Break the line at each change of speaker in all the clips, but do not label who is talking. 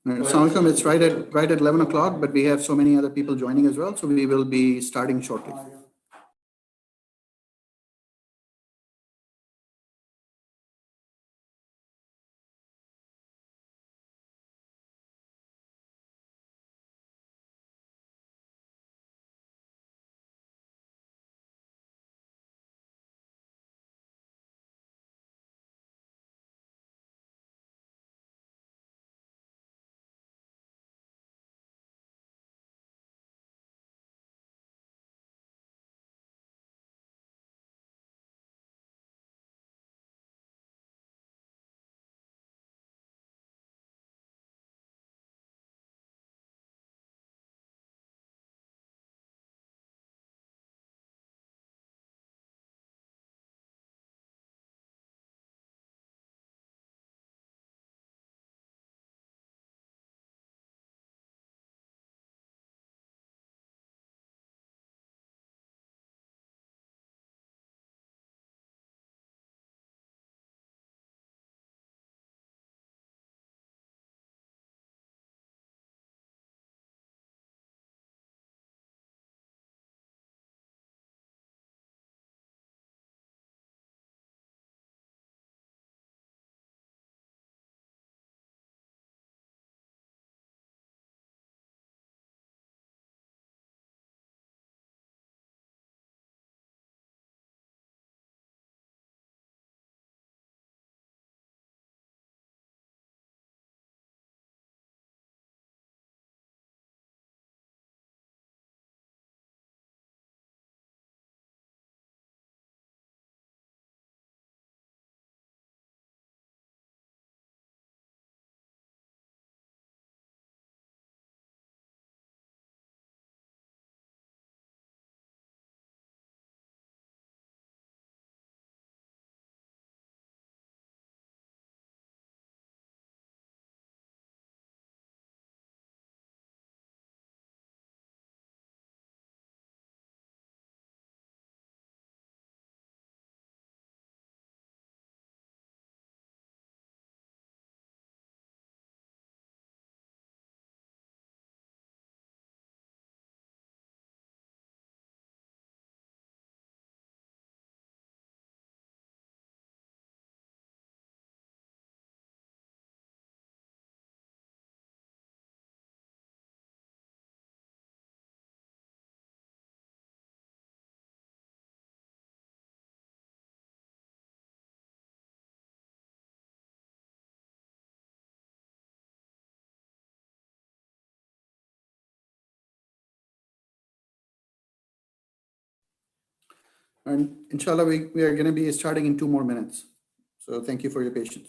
Assalamu alaikum. It's right at 11 o'clock, but we have so many other people joining as well, so we will be starting shortly. And inshallah, we are going to be starting in 2 more minutes. So thank you for your patience.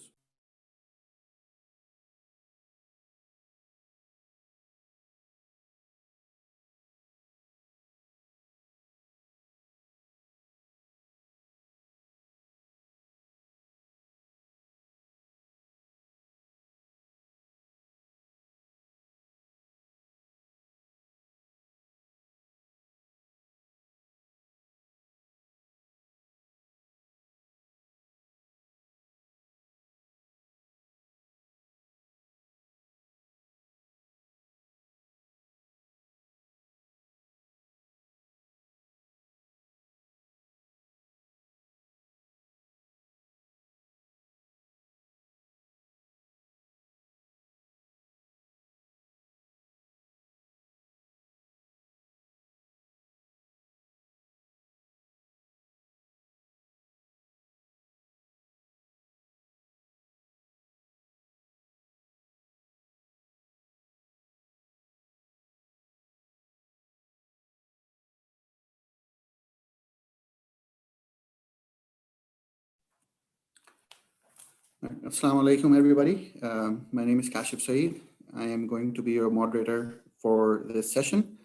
Assalamu alaikum, everybody. My name is Kashif Saeed. I am going to be your moderator for this session.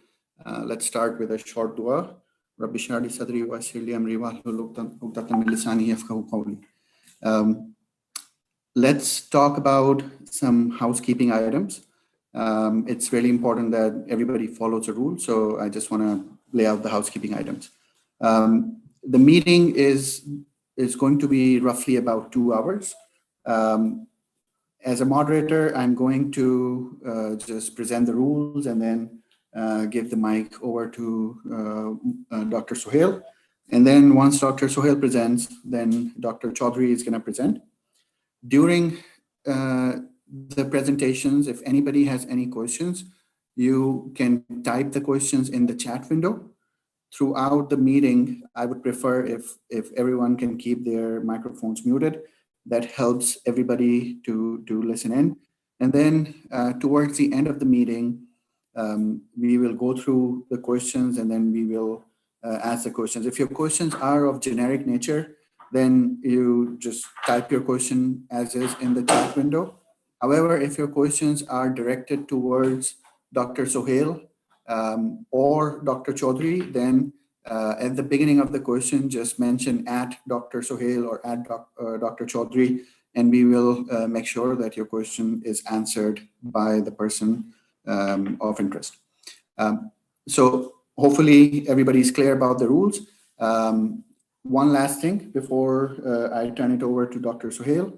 Let's start with a short dua. Rabbi shrah li sadri wa yassir li amri wahlul 'uqdatan min lisani yafqahu qawli. Let's talk about some housekeeping items. It's really important that everybody follows the rules, so I just want to lay out the housekeeping items. The meeting is going to be roughly about 2 hours. As a moderator, I'm going to just present the rules and then give the mic over to Dr. Sohail. And then once Dr. Sohail presents, then Dr. Chaudhry is going to present. During the presentations, if anybody has any questions, you can type the questions in the chat window. Throughout the meeting, I would prefer if everyone can keep their microphones muted. That helps everybody to listen in. And then towards the end of the meeting, we will go through the questions and then we will ask the questions. If your questions are of generic nature, then you just type your question as is in the chat window. However, if your questions are directed towards Dr. Sohail or Dr. Chaudhry, then at the beginning of the question, just mention at Dr. Sohail or at Dr. Chaudhry, and we will make sure that your question is answered by the person of interest. So hopefully everybody is clear about the rules. One last thing before I turn it over to Dr. Sohail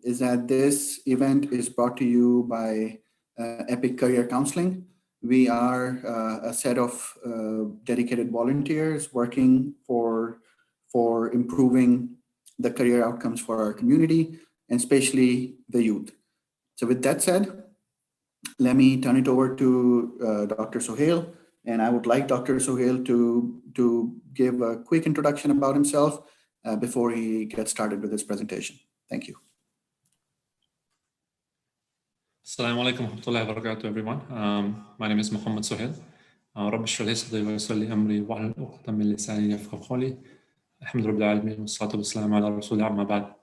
is that this event is brought to you by Epic Career Counseling. We are a set of dedicated volunteers working for improving the career outcomes for our community and especially the youth. So with that said, let me turn it over to Dr. Sohail, and I would like Dr. Sohail to give a quick introduction about himself before he gets started with his presentation. Thank you.
Assalamu alaikum wa rahmatullahi wa barakatuh, everyone. My name is Muhammad Sohail. رب اشرح لي صدري ويسر لي امري واحلل عقدة من لساني يفقهوا قولي. الحمد لله العالمين والصلاة والسلام على رسول الله أما بعد.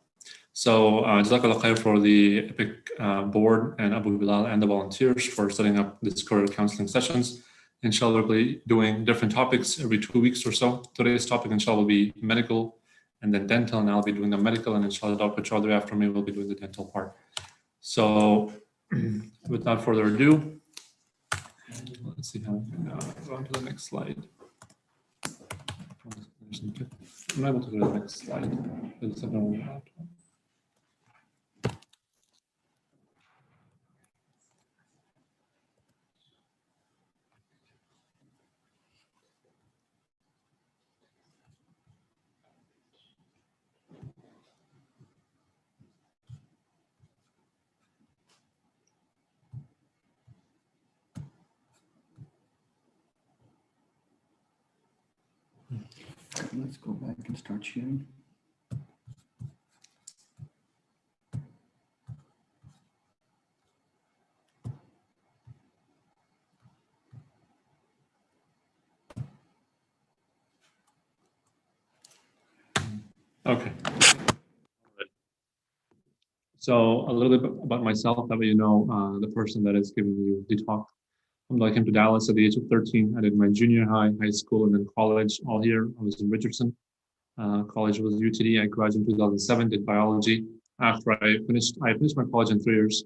So, Jazakallah khair for the Epic board and Abu Bilal and the volunteers for setting up this career counseling sessions. Inshallah, we'll be doing different topics every 2 weeks or so. Today's topic, inshallah, will be medical and then dental, and I'll be doing the medical, and inshallah, Dr. Chaudhry after me will be doing the dental part. So, without further ado, let's see how we can go on to the next slide. I'm able to go to the next slide.
Let's go back and start sharing.
Okay. So a little bit about myself, that way you know the person that is giving you the talk. I came to Dallas at the age of 13. I did my junior high, high school, and then college all here. I was in Richardson. College was UTD. I graduated in 2007, did biology. After I finished my college in 3 years.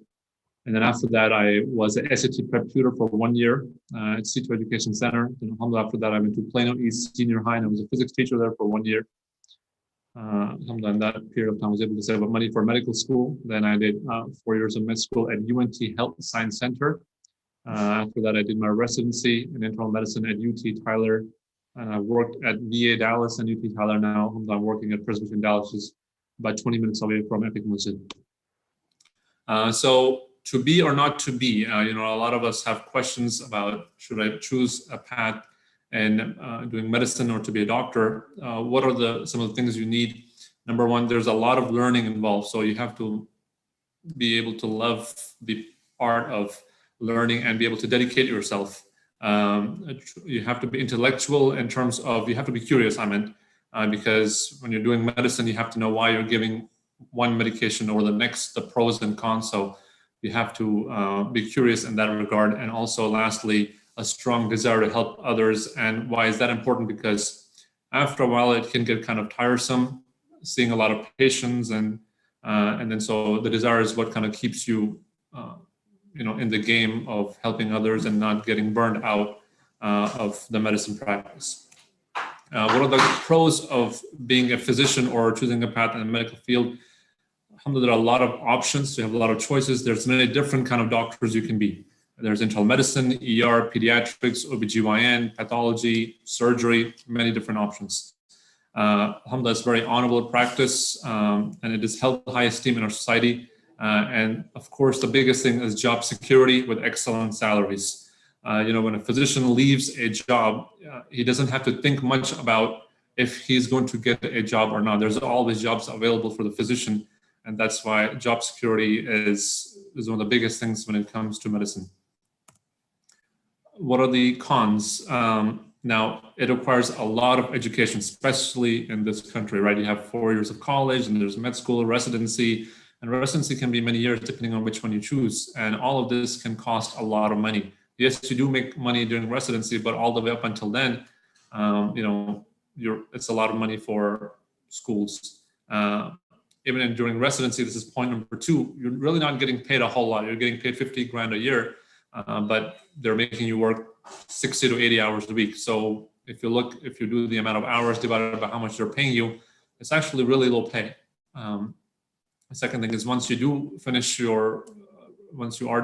And then after that, I was an SAT prep tutor for 1 year at C2 Education Center. Then after that, I went to Plano East Senior High, and I was a physics teacher there for 1 year. In that period of time, I was able to save up money for medical school. Then I did 4 years of med school at UNT Health Science Center. After that, I did my residency in internal medicine at UT Tyler, and I worked at VA Dallas and UT Tyler now. I'm working at Presbyterian Dallas, which is about 20 minutes away from Epic Masjid. So to be or not to be, a lot of us have questions about should I choose a path and doing medicine or to be a doctor. What are some of the things you need? Number one, there's a lot of learning involved, so you have to be able to love the art of learning and be able to dedicate yourself. You have to be intellectual in terms of, you have to be curious, because when you're doing medicine, you have to know why you're giving one medication or the next, the pros and cons. So you have to be curious in that regard. And also lastly, a strong desire to help others. And why is that important? Because after a while, it can get kind of tiresome, seeing a lot of patients. And then so the desire is what kind of keeps you in the game of helping others and not getting burned out of the medicine practice. What are the pros of being a physician or choosing a path in the medical field? alhamdulillah, there are a lot of options. You have a lot of choices. There's many different kind of doctors you can be. There's internal medicine, ER, pediatrics, OBGYN, pathology, surgery, many different options. Alhamdulillah, it's very honorable practice, and it is held high esteem in our society. And of course, the biggest thing is job security with excellent salaries. When a physician leaves a job, he doesn't have to think much about if he's going to get a job or not. There's always jobs available for the physician, and that's why job security is one of the biggest things when it comes to medicine. What are the cons? Now, it requires a lot of education, especially in this country, right? You have 4 years of college, and there's med school, residency, and residency can be many years depending on which one you choose. And all of this can cost a lot of money. Yes, you do make money during residency, but all the way up until then, it's a lot of money for schools. Even during residency, this is point number 2, you're really not getting paid a whole lot. You're getting paid 50 grand a year, but they're making you work 60 to 80 hours a week. So if you do the amount of hours divided by how much they're paying you, it's actually really low pay. The second thing is once you are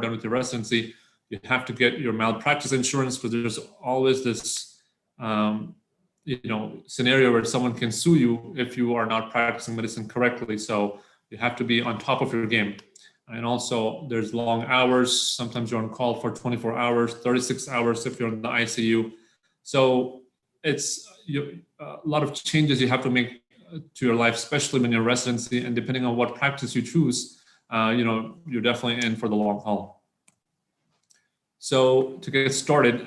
done with your residency, you have to get your malpractice insurance, because there's always this scenario where someone can sue you if you are not practicing medicine correctly. So you have to be on top of your game. And also there's long hours. Sometimes you're on call for 24 hours, 36 hours if you're in the ICU. So it's a lot of changes you have to make to your life, especially when you're in residency. And depending on what practice you choose, you're definitely in for the long haul. So to get started,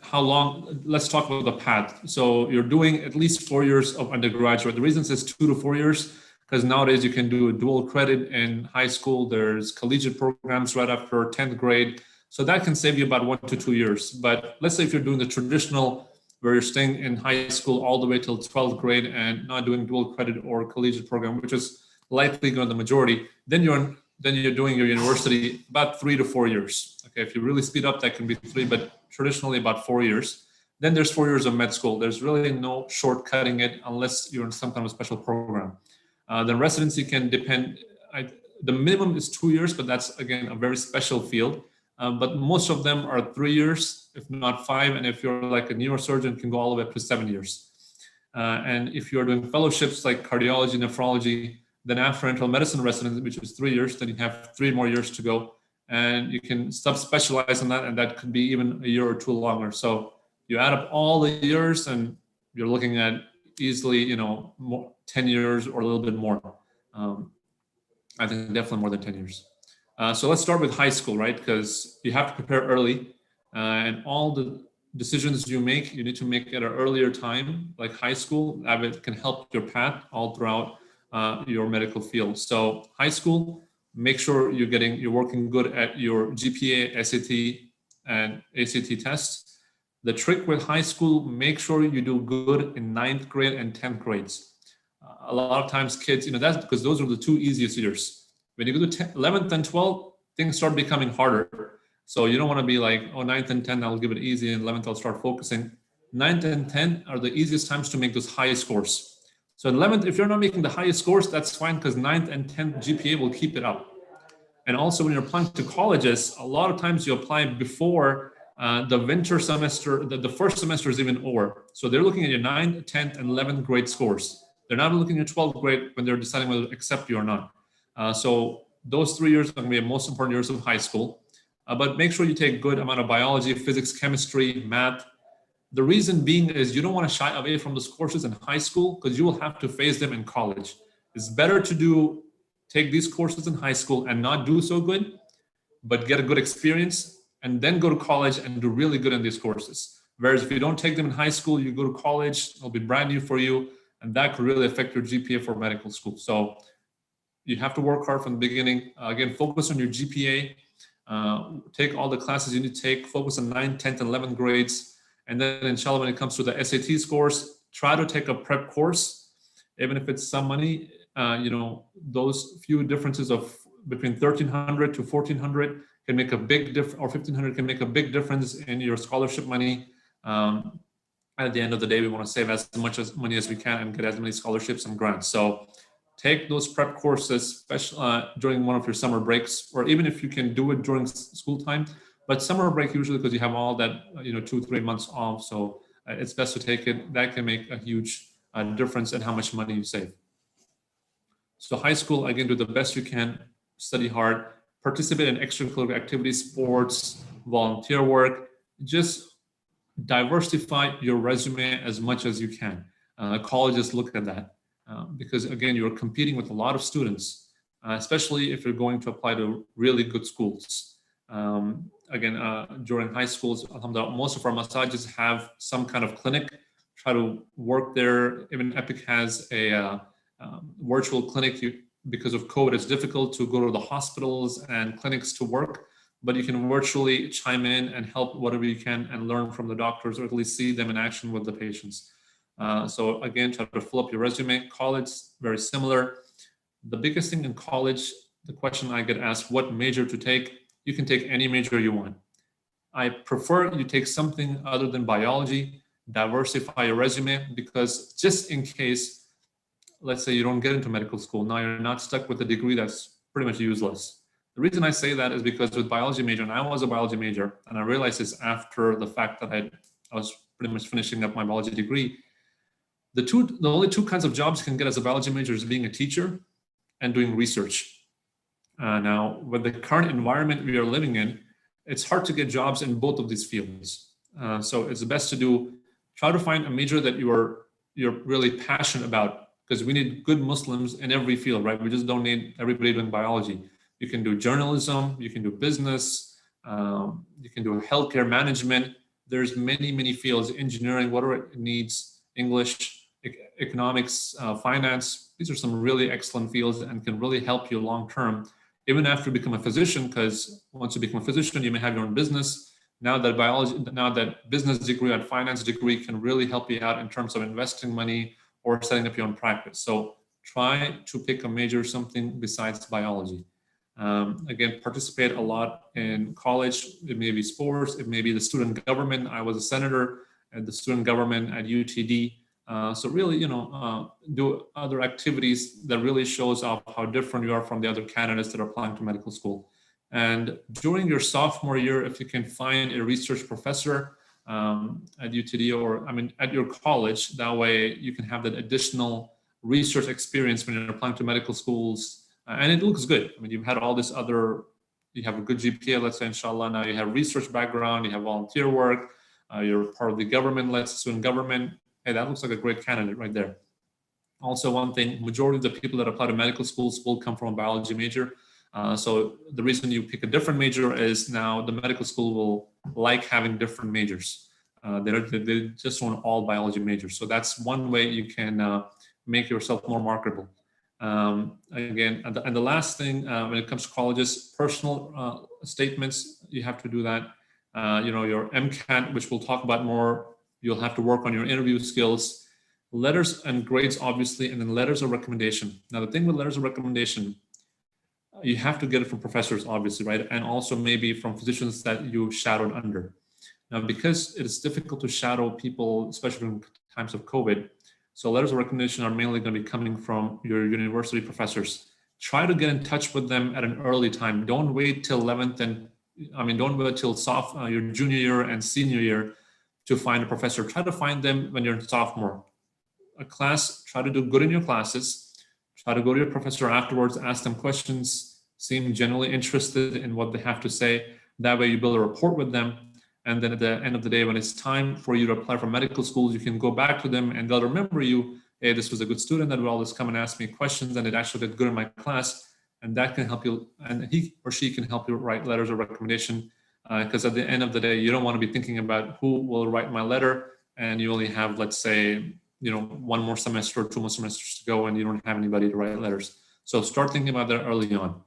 how long, let's talk about the path. So you're doing at least 4 years of undergraduate. The reason it says 2 to 4 years, because nowadays you can do a dual credit in high school. There's collegiate programs right after 10th grade. So that can save you about 1 to 2 years. But let's say if you're doing the traditional, where you're staying in high school all the way till 12th grade and not doing dual credit or collegiate program, which is likely going to the majority, then you're doing your university about 3 to 4 years. Okay, if you really speed up, that can be 3, but traditionally about 4 years. Then there's 4 years of med school. There's really no shortcutting it unless you're in some kind of special program. Then residency can depend. The minimum is 2 years, but that's again a very special field. But most of them are 3 years, if not 5. And if you're like a neurosurgeon, it can go all the way up to 7 years. And if you're doing fellowships like cardiology, nephrology, then after internal medicine residency, which is 3 years, then you have 3 more years to go. And you can subspecialize on that, and that could be even a year or 2 longer. So you add up all the years, and you're looking at easily, 10 years or a little bit more. I think definitely more than 10 years. So let's start with high school, right? Because you have to prepare early, and all the decisions you make, you need to make at an earlier time, like high school. That can help your path all throughout your medical field. So high school, make sure you're working good at your GPA, SAT, and ACT tests. The trick with high school, make sure you do good in 9th grade and 10th grades. A lot of times kids, that's because those are the 2 easiest years. When you go to 11th and 12th, things start becoming harder. So you don't want to be like, 9th and 10th, I'll give it easy, and 11th, I'll start focusing. 9th and 10th are the easiest times to make those high scores. So 11th, if you're not making the highest scores, that's fine, because 9th and 10th GPA will keep it up. And also when you're applying to colleges, a lot of times you apply before the winter semester, the first semester is even over. So they're looking at your 9th, 10th, and 11th grade scores. They're not looking at 12th grade when they're deciding whether to accept you or not. So those 3 years are going to be the most important years of high school. But make sure you take good amount of biology, physics, chemistry, math. The reason being is you don't want to shy away from those courses in high school, because you will have to face them in college. It's better to take these courses in high school and not do so good, but get a good experience and then go to college and do really good in these courses. Whereas if you don't take them in high school, you go to college, it'll be brand new for you, and that could really affect your GPA for medical school. So you have to work hard from the beginning. Again, focus on your GPA, take all the classes you need to take, focus on 9th, 10th, and 11th grades. And then inshallah, when it comes to the SAT scores, try to take a prep course, even if it's some money. Those few differences of between 1,300 to 1,400 can make a big difference, or 1,500 can make a big difference in your scholarship money. At the end of the day, we want to save as much money as we can and get as many scholarships and grants. So take those prep courses, especially during one of your summer breaks, or even if you can do it during school time. But summer break usually, because you have all that 2-3 months off, so it's best to take it. That can make a huge difference in how much money you save. So high school, again, do the best you can, study hard, participate in extracurricular activities, sports, volunteer work. Just diversify your resume as much as you can. Colleges look at that because, again, you're competing with a lot of students, especially if you're going to apply to really good schools. During high schools, alhamdulillah, most of our massages have some kind of clinic. Try to work there. Even Epic has a virtual clinic. Because of COVID, it's difficult to go to the hospitals and clinics to work, but you can virtually chime in and help whatever you can and learn from the doctors, or at least see them in action with the patients. So again, try to fill up your resume. College, very similar. The biggest thing in college, the question I get asked, what major to take? You can take any major you want. I prefer you take something other than biology, diversify your resume, because just in case, let's say you don't get into medical school, now you're not stuck with a degree that's pretty much useless. The reason I say that is because with biology major, and I was a biology major, and I realized this after the fact that I was pretty much finishing up my biology degree, the only two kinds of jobs you can get as a biology major is being a teacher and doing research. Now, with the current environment we are living in, it's hard to get jobs in both of these fields. So it's best to try to find a major that you're really passionate about, because we need good Muslims in every field, right? We just don't need everybody doing biology. You can do journalism, you can do business, you can do healthcare management. There's many fields, engineering, whatever it needs, English, economics, finance. These are some really excellent fields and can really help you long-term, even after you become a physician, because once you become a physician, you may have your own business. Now that business degree and finance degree can really help you out in terms of investing money or setting up your own practice. So try to pick a major, something besides biology. Again, participate a lot in college. It may be sports, it may be the student government. I was a senator at the student government at UTD. So really, do other activities that really shows off how different you are from the other candidates that are applying to medical school. And during your sophomore year, if you can find a research professor at UTD or at your college, that way you can have that additional research experience when you're applying to medical schools, and it looks good. You've had all this you have a good GPA, let's say, inshallah. Now you have research background, you have volunteer work, you're part of the government, let's say student government. Hey, that looks like a great candidate right there. Also, one thing, majority of the people that apply to medical schools will come from a biology major. So the reason you pick a different major is now the medical school will like having different majors. They just want all biology majors. So that's one way you can make yourself more marketable. Again, and the last thing when it comes to colleges, personal statements, you have to do that. Your MCAT, which we'll talk about more, you'll have to work on your interview skills, letters and grades, obviously, and then letters of recommendation. Now, the thing with letters of recommendation, you have to get it from professors, obviously, right? And also maybe from physicians that you shadowed under. Now, because it's difficult to shadow people, especially in times of COVID, so letters of recommendation are mainly going to be coming from your university professors. Try to get in touch with them at an early time. Don't wait till 11th don't wait till your junior year and senior year to find a professor. Try to find them when you're in sophomore. A class, try to do good in your classes. Try to go to your professor afterwards, ask them questions, seem genuinely interested in what they have to say. That way you build a rapport with them. And then at the end of the day, when it's time for you to apply for medical schools, you can go back to them and they'll remember you. Hey, this was a good student that would always come and ask me questions and it actually did good in my class. And that can help you, and he or she can help you write letters of recommendation. Because at the end of the day, you don't want to be thinking about who will write my letter. And you only have, let's say, one more semester or 2 more semesters to go and you don't have anybody to write letters. So start thinking about that early on.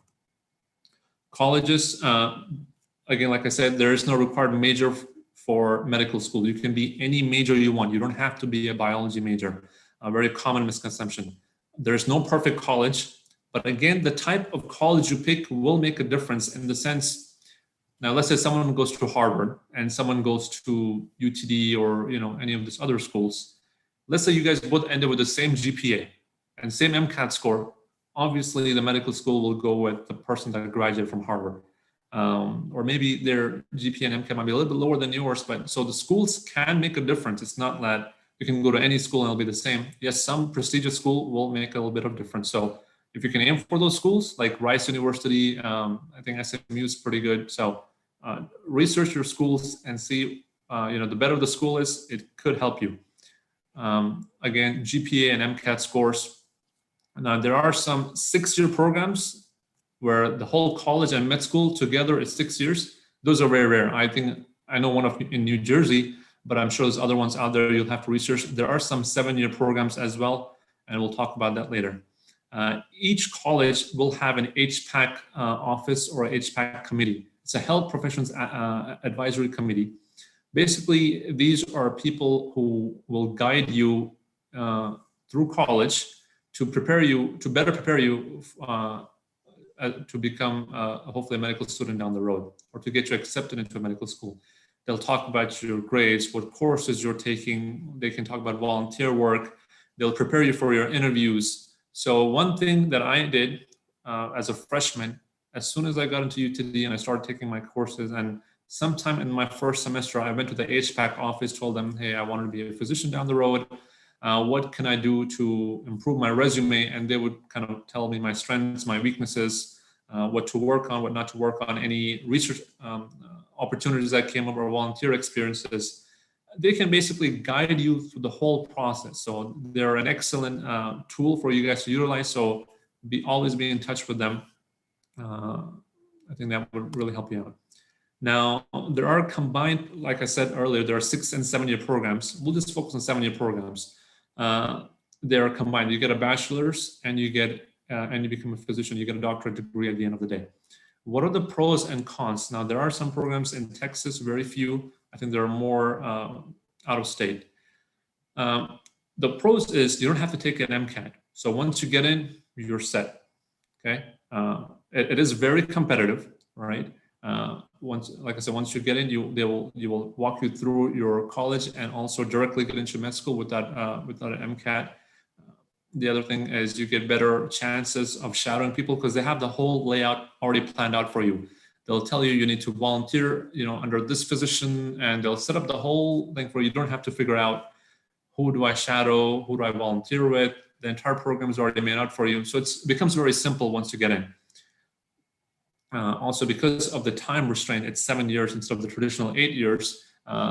Colleges, again, like I said, there is no required major for medical school. You can be any major you want. You don't have to be a biology major. A very common misconception. There's no perfect college, but again, the type of college you pick will make a difference in the sense. Now, let's say someone goes to Harvard and someone goes to UTD or any of these other schools. Let's say you guys both ended with the same GPA and same MCAT score. obviously the medical school will go with the person that graduated from Harvard. Or maybe their GPA and MCAT might be a little bit lower than yours, but so the schools can make a difference. It's not that you can go to any school and it'll be the same. Yes, some prestigious school will make a little bit of difference. So if you can aim for those schools like Rice University, I think SMU is pretty good. So research your schools and see, the better the school is, it could help you. Again, GPA and MCAT scores. Now there are some 6-year programs where the whole college and med school together is 6 years. Those are very rare. I know one in New Jersey, but I'm sure there's other ones out there you'll have to research. There are some 7-year programs as well, and we'll talk about that later. Each college will have an HPAC office or HPAC committee. It's a health professions advisory committee. Basically, these are people who will guide you through college to better prepare you to become hopefully a medical student down the road, or to get you accepted into a medical school. They'll talk about your grades, what courses you're taking. They can talk about volunteer work. They'll prepare you for your interviews. So one thing that I did as a freshman, as soon as I got into UTD and I started taking my courses, and sometime in my first semester, I went to the HPAC office, told them, hey, I want to be a physician down the road. What can I do to improve my resume? And they would kind of tell me my strengths, my weaknesses, what to work on, what not to work on, any research opportunities that came up or volunteer experiences. They can basically guide you through the whole process. So they're an excellent tool for you guys to utilize. So always be in touch with them. I think that would really help you out. Now, there are combined, like I said earlier, there are 6 and 7-year programs. We'll just focus on 7-year programs. They are combined. You get a bachelor's and you become a physician. You get a doctorate degree at the end of the day. What are the pros and cons? Now, there are some programs in Texas, very few. I think there are more out of state. The pros is you don't have to take an MCAT. So once you get in, you're set. Okay. It is very competitive, right? Once you get in, you will walk you through your college and also directly get into med school without an MCAT. The other thing is you get better chances of shadowing people because they have the whole layout already planned out for you. They'll tell you need to volunteer, under this physician, and they'll set up the whole thing for you. You don't have to figure out who do I shadow, who do I volunteer with. The entire program is already made out for you. So it becomes very simple once you get in. Also, because of the time restraint, it's 7 years instead of the traditional 8 years.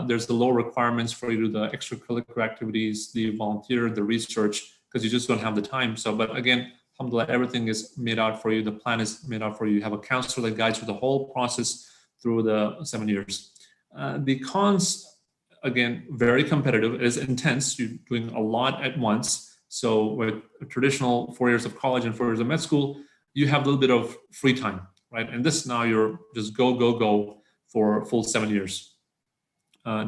There's the low requirements for you to do the extracurricular activities, the volunteer, the research, because you just don't have the time. So, but again, alhamdulillah, everything is made out for you. The plan is made out for you. You have a counselor that guides you the whole process through the 7 years. The cons, again, very competitive. It is intense. You're doing a lot at once. So with a traditional 4 years of college and 4 years of med school, you have a little bit of free time, right? And this now you're just go for a full 7 years.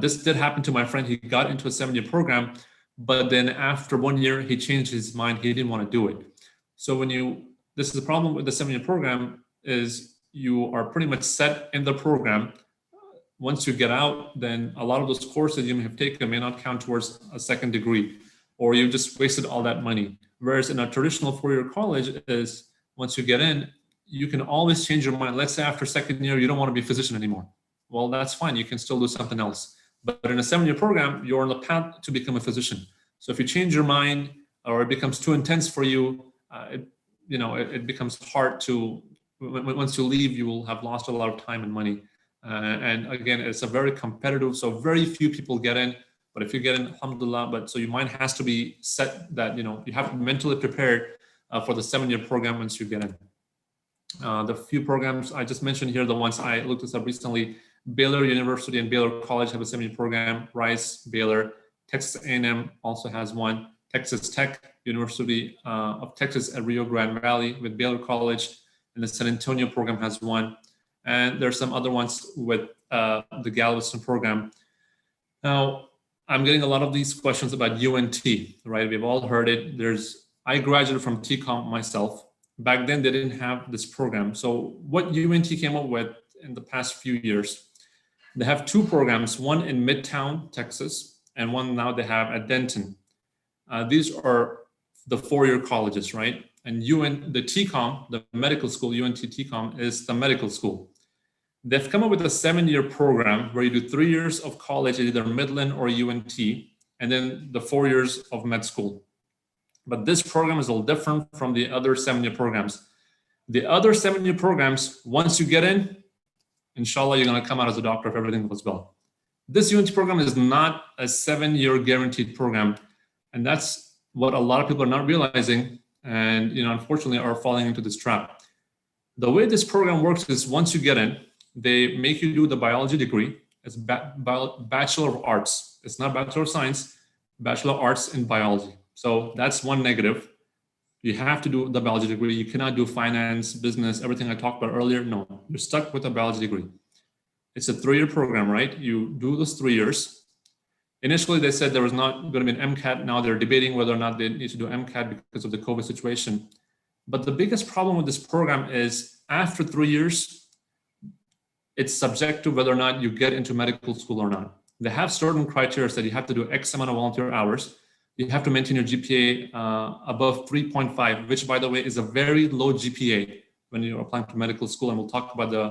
This did happen to my friend. He got into a 7-year program, but then after 1 year, he changed his mind. He didn't want to do it. So this is the problem with the 7-year program is you are pretty much set in the program. Once you get out, then a lot of those courses you may have taken may not count towards a second degree, or you just wasted all that money. Whereas in a traditional 4-year college is once you get in, you can always change your mind. Let's say after second year, you don't want to be a physician anymore. Well, that's fine. You can still do something else. But in a 7-year program, you're on the path to become a physician. So if you change your mind or it becomes too intense for you, it becomes hard to, once you leave, you will have lost a lot of time and money. And again, it's a very competitive, so very few people get in. But if you get in, alhamdulillah, so your mind has to be set that, you have to be mentally prepared for the 7-year program once you get in. The few programs I just mentioned here, the ones I looked this up recently, Baylor University and Baylor College have a 7-year program. Rice, Baylor, Texas A&M also has one. Texas Tech, University of Texas at Rio Grande Valley with Baylor College, and the San Antonio program has one. And there's some other ones with the Galveston program. Now, I'm getting a lot of these questions about UNT, right? We've all heard it. I graduated from TCOM myself. Back then, they didn't have this program. So what UNT came up with in the past few years, they have 2 programs, one in Midtown, Texas, and one now they have at Denton. These are the 4-year colleges, right? and the TCOM, the medical school, UNT TCOM, is the medical school. They've come up with a 7-year program where you do 3 years of college at either Midland or UNT, and then the 4 years of med school. But this program is a little different from the other 7-year programs. The other 7-year programs, once you get in, inshallah, you're going to come out as a doctor if everything goes well. This UNT program is not a 7-year guaranteed program, and that's what a lot of people are not realizing, and unfortunately are falling into this trap. The way this program works is once you get in, they make you do the biology degree. It's Bachelor of Arts. It's not Bachelor of Science, Bachelor of Arts in biology. So that's one negative. You have to do the biology degree. You cannot do finance, business, everything I talked about earlier. No, you're stuck with a biology degree. It's a 3-year program, right? You do those 3 years. Initially, they said there was not going to be an MCAT. Now they're debating whether or not they need to do MCAT because of the COVID situation. But the biggest problem with this program is after 3 years, it's subject to whether or not you get into medical school or not. They have certain criteria that you have to do X amount of volunteer hours. You have to maintain your GPA above 3.5, which, by the way, is a very low GPA when you're applying to medical school. And we'll talk about the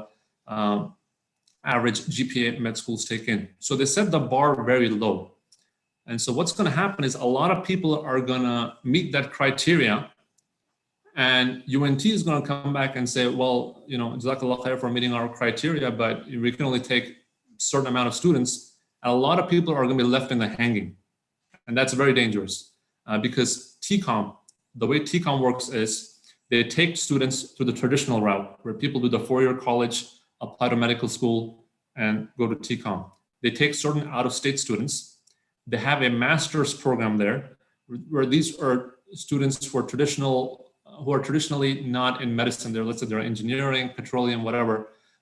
average GPA med schools take in. So they set the bar very low. And so what's going to happen is a lot of people are going to meet that criteria, and UNT is going to come back and say, well, Jazakallah khair for meeting our criteria, but we can only take a certain amount of students. And a lot of people are going to be left in the hanging. And that's very dangerous because TCOM, the way TCOM works is they take students through the traditional route where people do the 4-year college, apply to medical school, and go to TCOM. They take certain out-of-state students. They have a master's program there where these are students who are traditionally not in medicine. Let's say they're engineering, petroleum, whatever.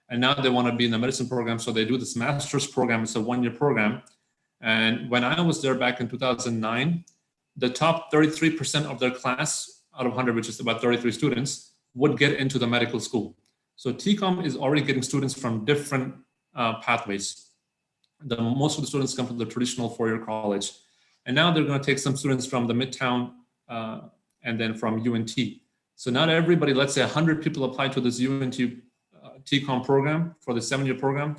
And now they want to be in the medicine program. So they do this master's program. It's a 1-year program. And when I was there back in 2009, the top 33% of their class out of 100, which is about 33 students, would get into the medical school. So TCOM is already getting students from different pathways. Most of the students come from the traditional 4-year college. And now they're going to take some students from the Midtown and then from UNT. So not everybody, let's say 100 people apply to this UNT TCOM program for the 7-year program.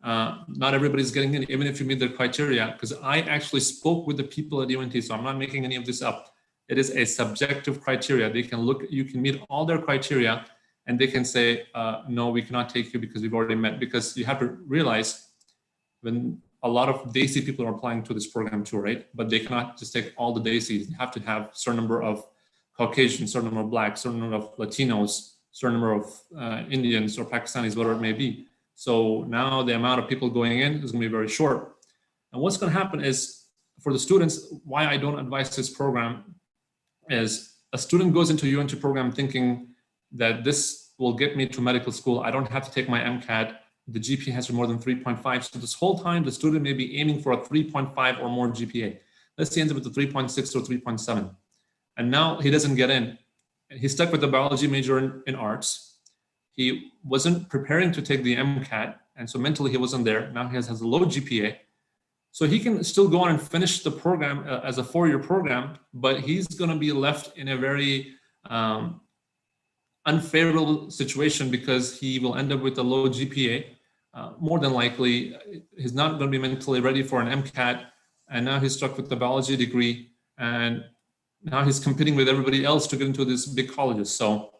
Not everybody's getting in, even if you meet the criteria, because I actually spoke with the people at UNT, so I'm not making any of this up. It is a subjective criteria. They can look, you can meet all their criteria, and they can say, no, we cannot take you because we've already met. Because you have to realize when a lot of DAISY people are applying to this program too, right? But they cannot just take all the DAISYs. You have to have a certain number of Caucasians, certain number of Blacks, certain number of Latinos, certain number of Indians or Pakistanis, whatever it may be. So now the amount of people going in is going to be very short. And what's going to happen is, for the students, why I don't advise this program is a student goes into UNT program thinking that this will get me to medical school. I don't have to take my MCAT. The GPA has to be more than 3.5. So this whole time, the student may be aiming for a 3.5 or more GPA. Let's say he ends up with a 3.6 or 3.7. And now he doesn't get in. He's stuck with the biology major in arts. He wasn't preparing to take the MCAT, and so mentally he wasn't there. Now he has a low GPA. So he can still go on and finish the program as a 4-year program, but he's going to be left in a very unfavorable situation because he will end up with a low GPA. More than likely, he's not going to be mentally ready for an MCAT, and now he's stuck with the biology degree, and now he's competing with everybody else to get into these big colleges. So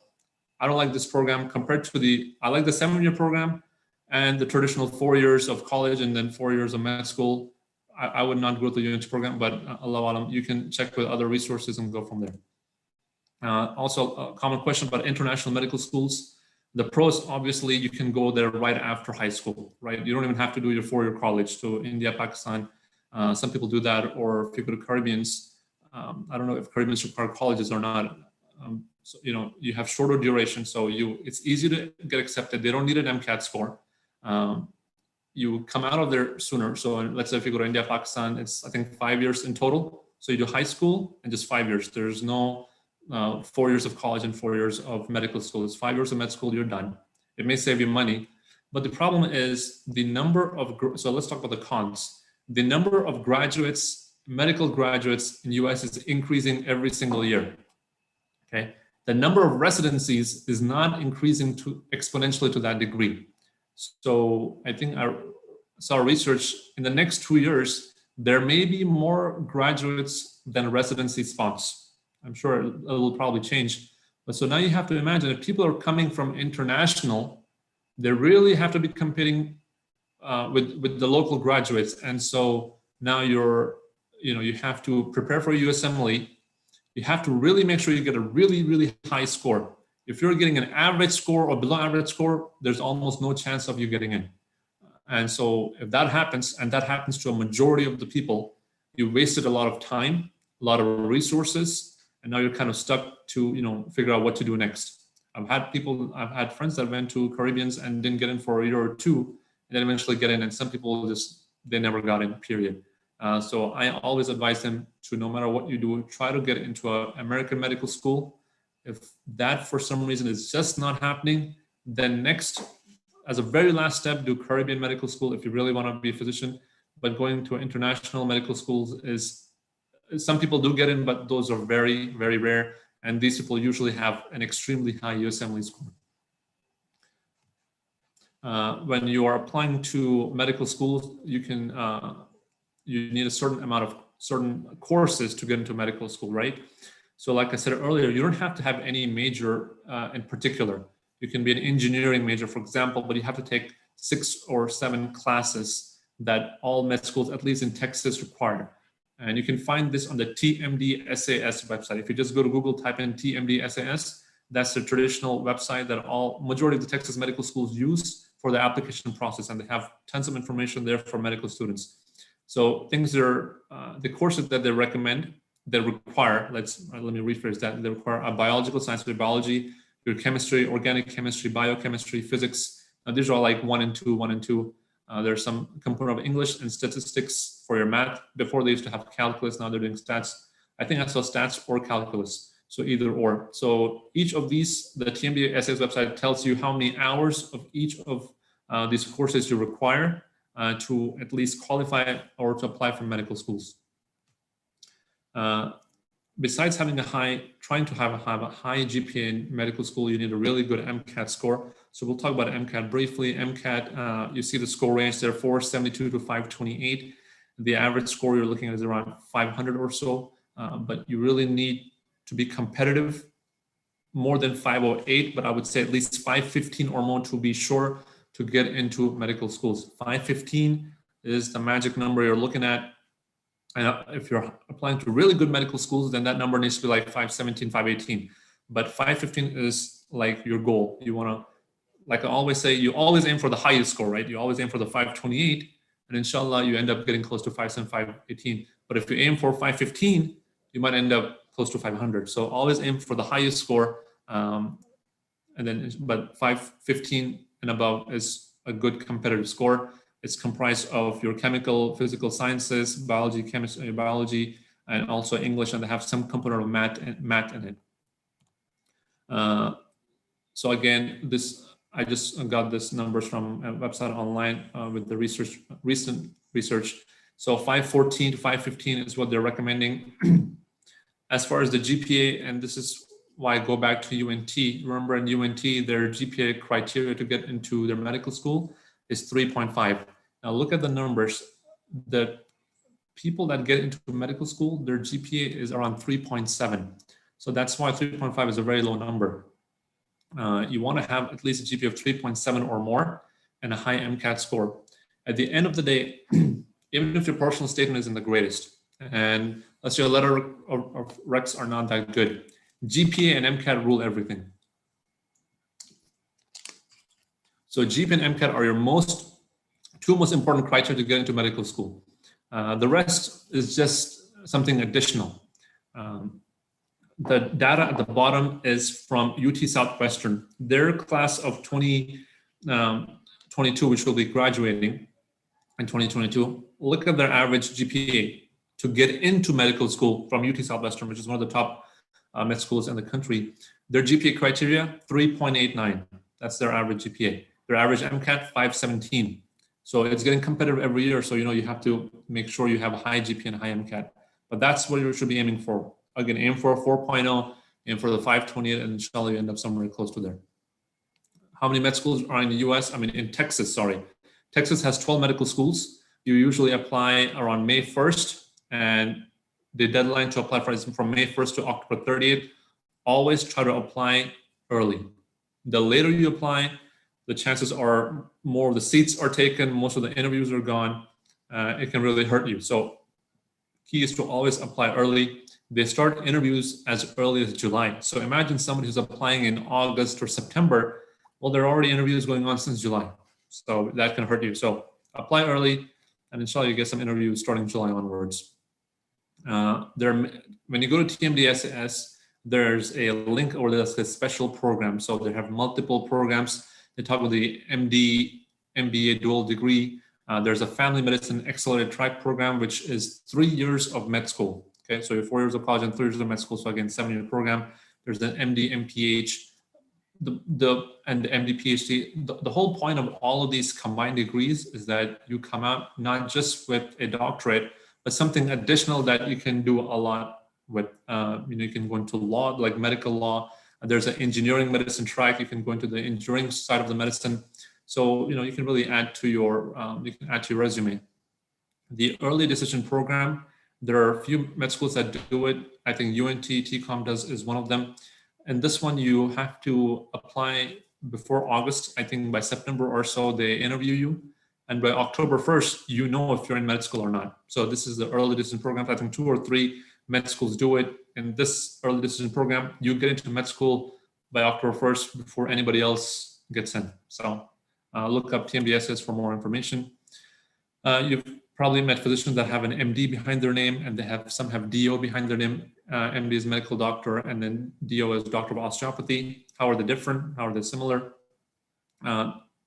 I don't like this program compared to I like the 7-year program and the traditional 4 years of college and then 4 years of med school. I would not go to the UNT program, but Allahu Alam, you can check with other resources and go from there. Also, a common question about international medical schools. The pros, obviously, you can go there right after high school, right? You don't even have to do your 4-year college to India, Pakistan. Some people do that, or if you go to Caribbeans, I don't know if Caribbeans require colleges or not. So, you have shorter duration, so it's easy to get accepted. They don't need an MCAT score. You come out of there sooner. So let's say if you go to India, Pakistan, it's I think 5 years in total. So you do high school and just 5 years. There's no 4 years of college and 4 years of medical school. It's 5 years of med school, you're done. It may save you money, but the problem is the number of, so let's talk about the cons. The number of graduates, medical graduates in US is increasing every single year, okay? the number of residencies is not increasing exponentially to that degree. So I think I saw research in the next 2 years, there may be more graduates than residency spots. I'm sure it will probably change. But so now you have to imagine if people are coming from international, they really have to be competing with the local graduates. And so now you have to prepare for USMLE. You have to really make sure you get a really, really high score. If you're getting an average score or below average score, there's almost no chance of you getting in. And so if that happens, and that happens to a majority of the people, you wasted a lot of time, a lot of resources, and now you're kind of stuck to figure out what to do next. I've had friends that went to Caribbeans and didn't get in for a year or two, and then eventually get in, and some people they never got in, period. So I always advise them to, no matter what you do, try to get into an American medical school. If that for some reason is just not happening, then next, as a very last step, do Caribbean medical school if you really want to be a physician. But going to international medical schools some people do get in, but those are very, very rare. And these people usually have an extremely high USMLE score. When you are applying to medical schools, you need a certain courses to get into medical school, right? So like I said earlier, you don't have to have any major in particular. You can be an engineering major, for example, but you have to take 6 or 7 classes that all med schools, at least in Texas, require. And you can find this on the TMD SAS website. If you just go to Google, type in TMD SAS, that's the traditional website that majority of the Texas medical schools use for the application process, and they have tons of information there for medical students. So the courses that they recommend, they require, let me rephrase that, they require a biological science, biology, your chemistry, organic chemistry, biochemistry, physics. Now, these are all like 1 and 2. There's some component of English and statistics for your math. Before they used to have calculus, now they're doing stats. I think I saw stats or calculus, so either or. So each of these, the TMD SAS website tells you how many hours of each of these courses you require to at least qualify or to apply for medical schools. Besides trying to have a high GPA in medical school, you need a really good MCAT score. So we'll talk about MCAT briefly. MCAT, you see the score range there, 472 to 528. The average score you're looking at is around 500 or so, but you really need to be competitive, more than 508, but I would say at least 515 or more to be sure to get into medical schools. 515 is the magic number you're looking at. And if you're applying to really good medical schools, then that number needs to be like 517, 518. But 515 is like your goal. You want to, like I always say, you always aim for the highest score, right? You always aim for the 528, and inshallah, you end up getting close to 517, 518. But if you aim for 515, you might end up close to 500. So always aim for the highest score. But 515 and above is a good competitive score. It's comprised of your chemical, physical sciences, biology, chemistry, biology, and also English, and they have some component of math in it. So again, I just got this numbers from a website online with the recent research. So 514 to 515 is what they're recommending. As far as the GPA, and this is why I go back to UNT. Remember in UNT, their GPA criteria to get into their medical school is 3.5. Now look at the numbers. The people that get into medical school, their GPA is around 3.7. So that's why 3.5 is a very low number. You want to have at least a GPA of 3.7 or more and a high MCAT score. At the end of the day, even if your personal statement isn't the greatest, and let's say your letter of recs are not that good, GPA and MCAT rule everything. So GPA and MCAT are your two most important criteria to get into medical school. The rest is just something additional. The data at the bottom is from UT Southwestern. Their class of 2022, which will be graduating in 2022, look at their average GPA to get into medical school from UT Southwestern, which is one of the top med schools in the country. Their GPA criteria, 3.89. That's their average GPA. Their average MCAT, 517. So it's getting competitive every year. So, you have to make sure you have a high GPA and high MCAT. But that's what you should be aiming for. Again, aim for a 4.0. and for the 528, and inshallah, you end up somewhere close to there. How many med schools are in the US? I mean, in Texas, sorry. Texas has 12 medical schools. You usually apply around May 1st, and the deadline to apply for is from May 1st to October 30th. Always try to apply early. The later you apply, the chances are more of the seats are taken, most of the interviews are gone. It can really hurt you. So key is to always apply early. They start interviews as early as July. So imagine somebody who's applying in August or September. Well, there are already interviews going on since July. So that can hurt you. So apply early, and inshallah you get some interviews starting July onwards. When you go to TMDSS, there's a link or there's a special program. So they have multiple programs. They talk about the MD, MBA dual degree. There's a family medicine accelerated track program, which is 3 years of med school. Okay, so you're 4 years of college and 3 years of med school. So again, 7-year program. There's an MD, MPH, and the MD, PhD. The whole point of all of these combined degrees is that you come out not just with a doctorate, but something additional that you can do a lot with. You can go into law, like medical law. There's an engineering medicine track. You can go into the engineering side of the medicine. So you can really add to your resume. The early decision program, there are a few med schools that do it. I think UNT, TCOM is one of them. And this one you have to apply before August. I think by September or so they interview you, and by October 1st you know if you're in med school or not. So this is the early decision program. I think 2 or 3 med schools do it. In this early decision program, you get into med school by October 1st before anybody else gets in. So look up TMDSS for more information. You've probably met physicians that have an MD behind their name, and some have DO behind their name. MD is medical doctor, and then DO is doctor of osteopathy. How are they different? How are they similar?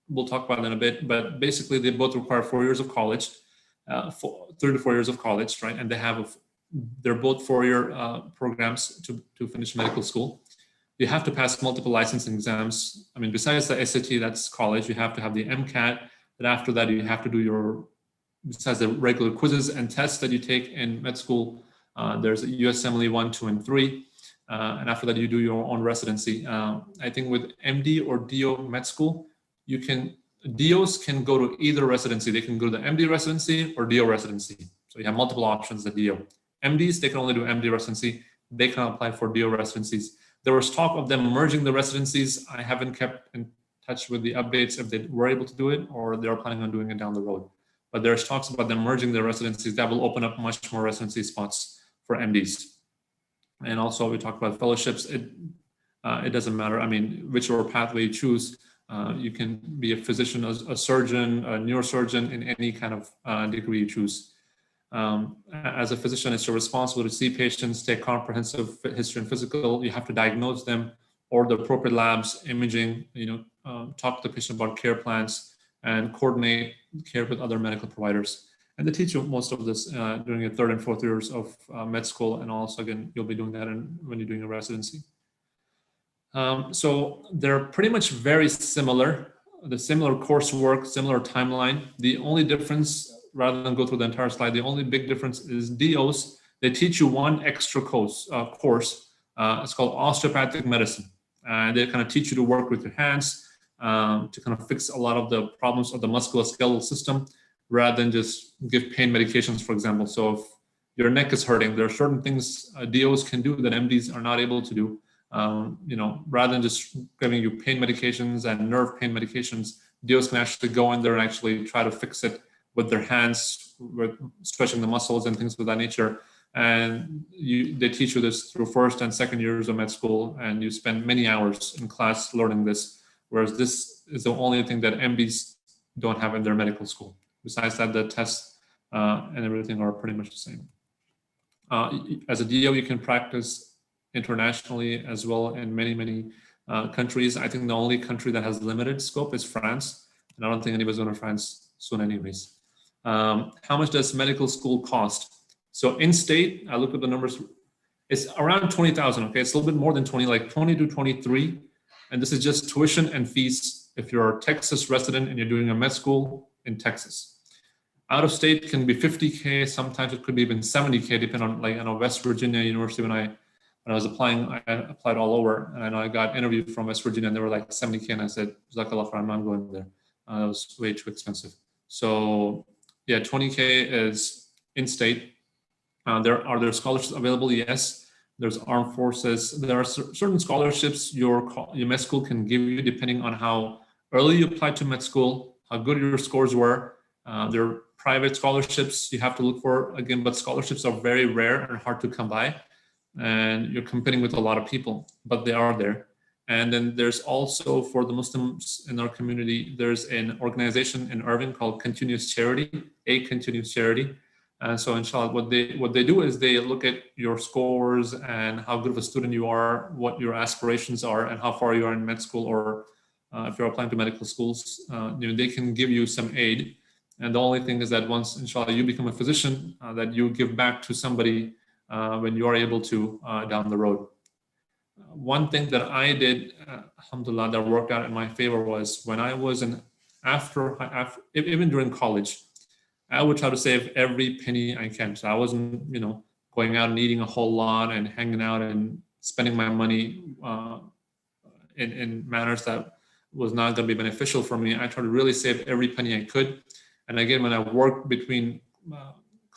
We'll talk about that in a bit, but basically they both require 4 years of college, 3 to 4 years of college, right? And they're both 4-year programs to finish medical school. You have to pass multiple licensing exams. I mean, besides the SAT, that's college, you have to have the MCAT. Then after that, you have to do besides the regular quizzes and tests that you take in med school, there's a USMLE 1, 2, and 3. And after that, you do your own residency. I think with MD or DO med school, DOs can go to either residency. They can go to the MD residency or DO residency. So you have multiple options at DO. MDs, they can only do MD residency. They can apply for DO residencies. There was talk of them merging the residencies. I haven't kept in touch with the updates if they were able to do it or they're planning on doing it down the road. But there's talks about them merging their residencies. That will open up much more residency spots for MDs. And also we talked about fellowships. It doesn't matter. I mean, whichever pathway you choose, you can be a physician, a surgeon, a neurosurgeon in any kind of degree you choose. As a physician, it's your responsibility to see patients, take comprehensive history and physical. You have to diagnose them, order the appropriate labs, imaging, talk to the patient about care plans, and coordinate care with other medical providers. And they teach you most of this during your 3rd and 4th years of med school. And also, again, you'll be doing that when you're doing a residency. So they're pretty much very similar, the similar coursework, similar timeline. The only difference, rather than go through the entire slide, the only big difference is DOs. They teach you one extra course. It's called osteopathic medicine. And they kind of teach you to work with your hands to kind of fix a lot of the problems of the musculoskeletal system, rather than just give pain medications, for example. So if your neck is hurting, there are certain things DOs can do that MDs are not able to do. Rather than just giving you pain medications and nerve pain medications, DOs can actually go in there and actually try to fix it with their hands, with stretching the muscles and things of that nature. And they teach you this through 1st and 2nd years of med school, and you spend many hours in class learning this, whereas this is the only thing that MDs don't have in their medical school. Besides that, the tests and everything are pretty much the same. As a DO, you can practice internationally as well in many, many countries. I think the only country that has limited scope is France, and I don't think anybody's going to France soon anyways. How much does medical school cost? So in state, I look at the numbers, it's around 20,000, okay? It's a little bit more than 20, like 20 to 23. And this is just tuition and fees if you're a Texas resident and you're doing a med school in Texas. Out of state can be 50K, sometimes it could be even 70K, depending on, like, West Virginia University, when I when I was applying, I applied all over, and I know I got interviewed from West Virginia, and they were like 70K, and I said, Jazakallah khair, I'm not going there. That was way too expensive. So yeah, 20K is in-state. There scholarships available? Yes. There's armed forces. There are certain scholarships your med school can give you depending on how early you applied to med school, how good your scores were. There are private scholarships you have to look for again, but scholarships are very rare and hard to come by. And you're competing with a lot of people, but they are there. And then there's also, for the Muslims in our community, there's an organization in Irving called Continuous Charity, Continuous Charity. And so inshallah, what they do is they look at your scores and how good of a student you are, what your aspirations are, and how far you are in med school, or if you're applying to medical schools, they can give you some aid. And the only thing is that once, inshallah, you become a physician, that you give back to somebody when you are able to down the road. One thing that I did, alhamdulillah, that worked out in my favor was when I was after even during college, I would try to save every penny I can. So I wasn't, going out and eating a whole lot and hanging out and spending my money in manners that was not going to be beneficial for me. I tried to really save every penny I could. And again, when I worked between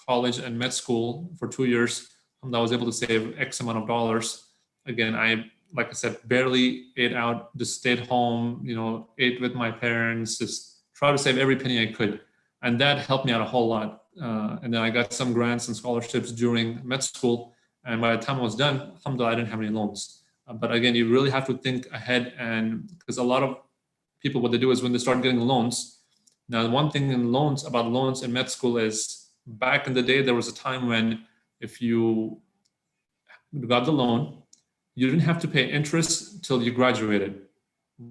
college and med school for 2 years, I was able to save X amount of dollars. Again, like I said, barely ate out, just stayed home, ate with my parents, just try to save every penny I could. And that helped me out a whole lot. And then I got some grants and scholarships during med school. And by the time I was done, alhamdulillah, I didn't have any loans. But again, you really have to think ahead, and because a lot of people, what they do is when they start getting loans. Now, one thing about loans in med school is back in the day, there was a time when if you got the loan, you didn't have to pay interest till you graduated,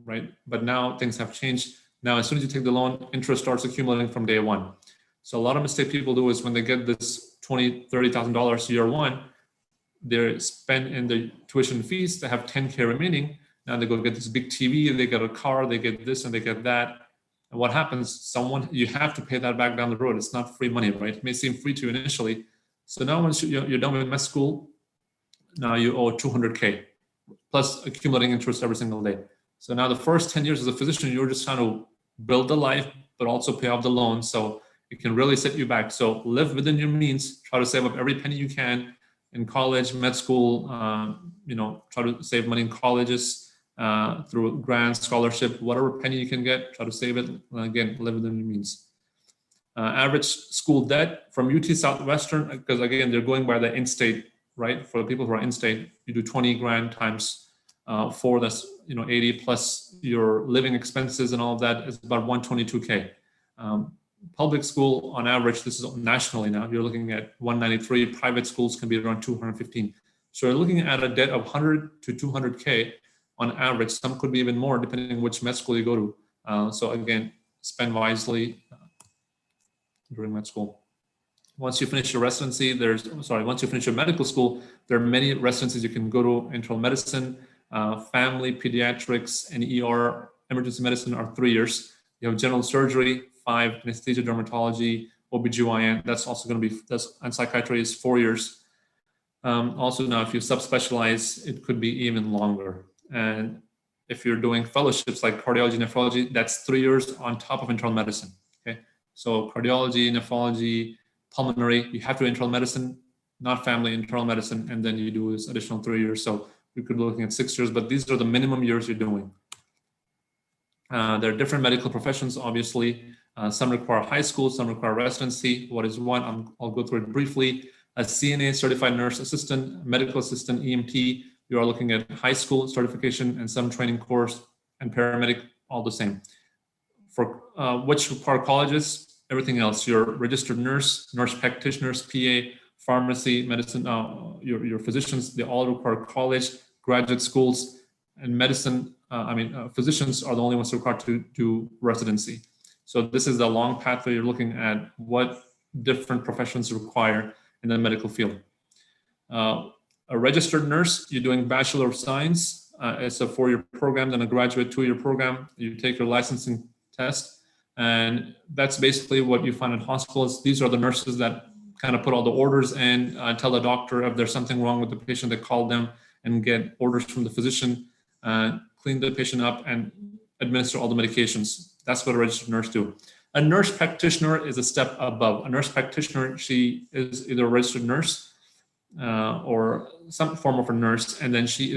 right? But now things have changed. Now, as soon as you take the loan, interest starts accumulating from day one. So a lot of mistake people do is when they get this $20,000, $30,000 year one, they spend in the tuition fees, they have 10K remaining. Now they go get this big TV, they get a car, they get this and they get that. And what happens, you have to pay that back down the road. It's not free money, right? It may seem free to you initially. So now once you're done with med school, now you owe 200K plus accumulating interest every single day. So now the first 10 years as a physician, you're just trying to build the life, but also pay off the loan. So it can really set you back. So live within your means, try to save up every penny you can in college, med school, try to save money in colleges through grants, scholarship, whatever penny you can get, try to save it. Again, live within your means. Average school debt from UT Southwestern, because again, they're going by the in-state, right? For the people who are in-state, you do 20 grand times 4, that's 80 plus your living expenses and all of that is about 122K. Public school on average, this is nationally now, you're looking at 193. Private schools can be around 215. So you're looking at a debt of 100 to 200K on average. Some could be even more depending on which med school you go to. So again, spend wisely during med school. Once you finish your residency, once you finish your medical school, there are many residencies you can go to. Internal medicine, family, pediatrics, and ER, emergency medicine are 3 years. You have general surgery, 5, anesthesia, dermatology, OBGYN, that's also going to be, and psychiatry is 4 years. Also now, if you subspecialize, it could be even longer. And if you're doing fellowships like cardiology, nephrology, that's 3 years on top of internal medicine, okay? So cardiology, nephrology, pulmonary, you have to do internal medicine, not family, internal medicine, and then you do this additional 3 years. So you could be looking at 6 years, but these are the minimum years you're doing. There are different medical professions, obviously. Some require high school, some require residency. What is one? I'll go through it briefly. A CNA, certified nurse assistant, medical assistant, EMT, you are looking at high school certification and some training course, and paramedic, all the same. For which require colleges, everything else, your registered nurse, nurse practitioners, PA, pharmacy, medicine, your physicians, they all require college, graduate schools, and medicine, physicians are the only ones required to do residency. So this is the long pathway you're looking at what different professions require in the medical field. A registered nurse, you're doing Bachelor of Science. It's a 4-year program, then a graduate 2-year program. You take your licensing test, and that's basically what you find in hospitals. These are the nurses that kind of put all the orders in, tell the doctor if there's something wrong with the patient, they call them, and get orders from the physician, clean the patient up, and administer all the medications. That's what a registered nurse do. A nurse practitioner is a step above. A nurse practitioner, she is either a registered nurse or some form of a nurse, and then she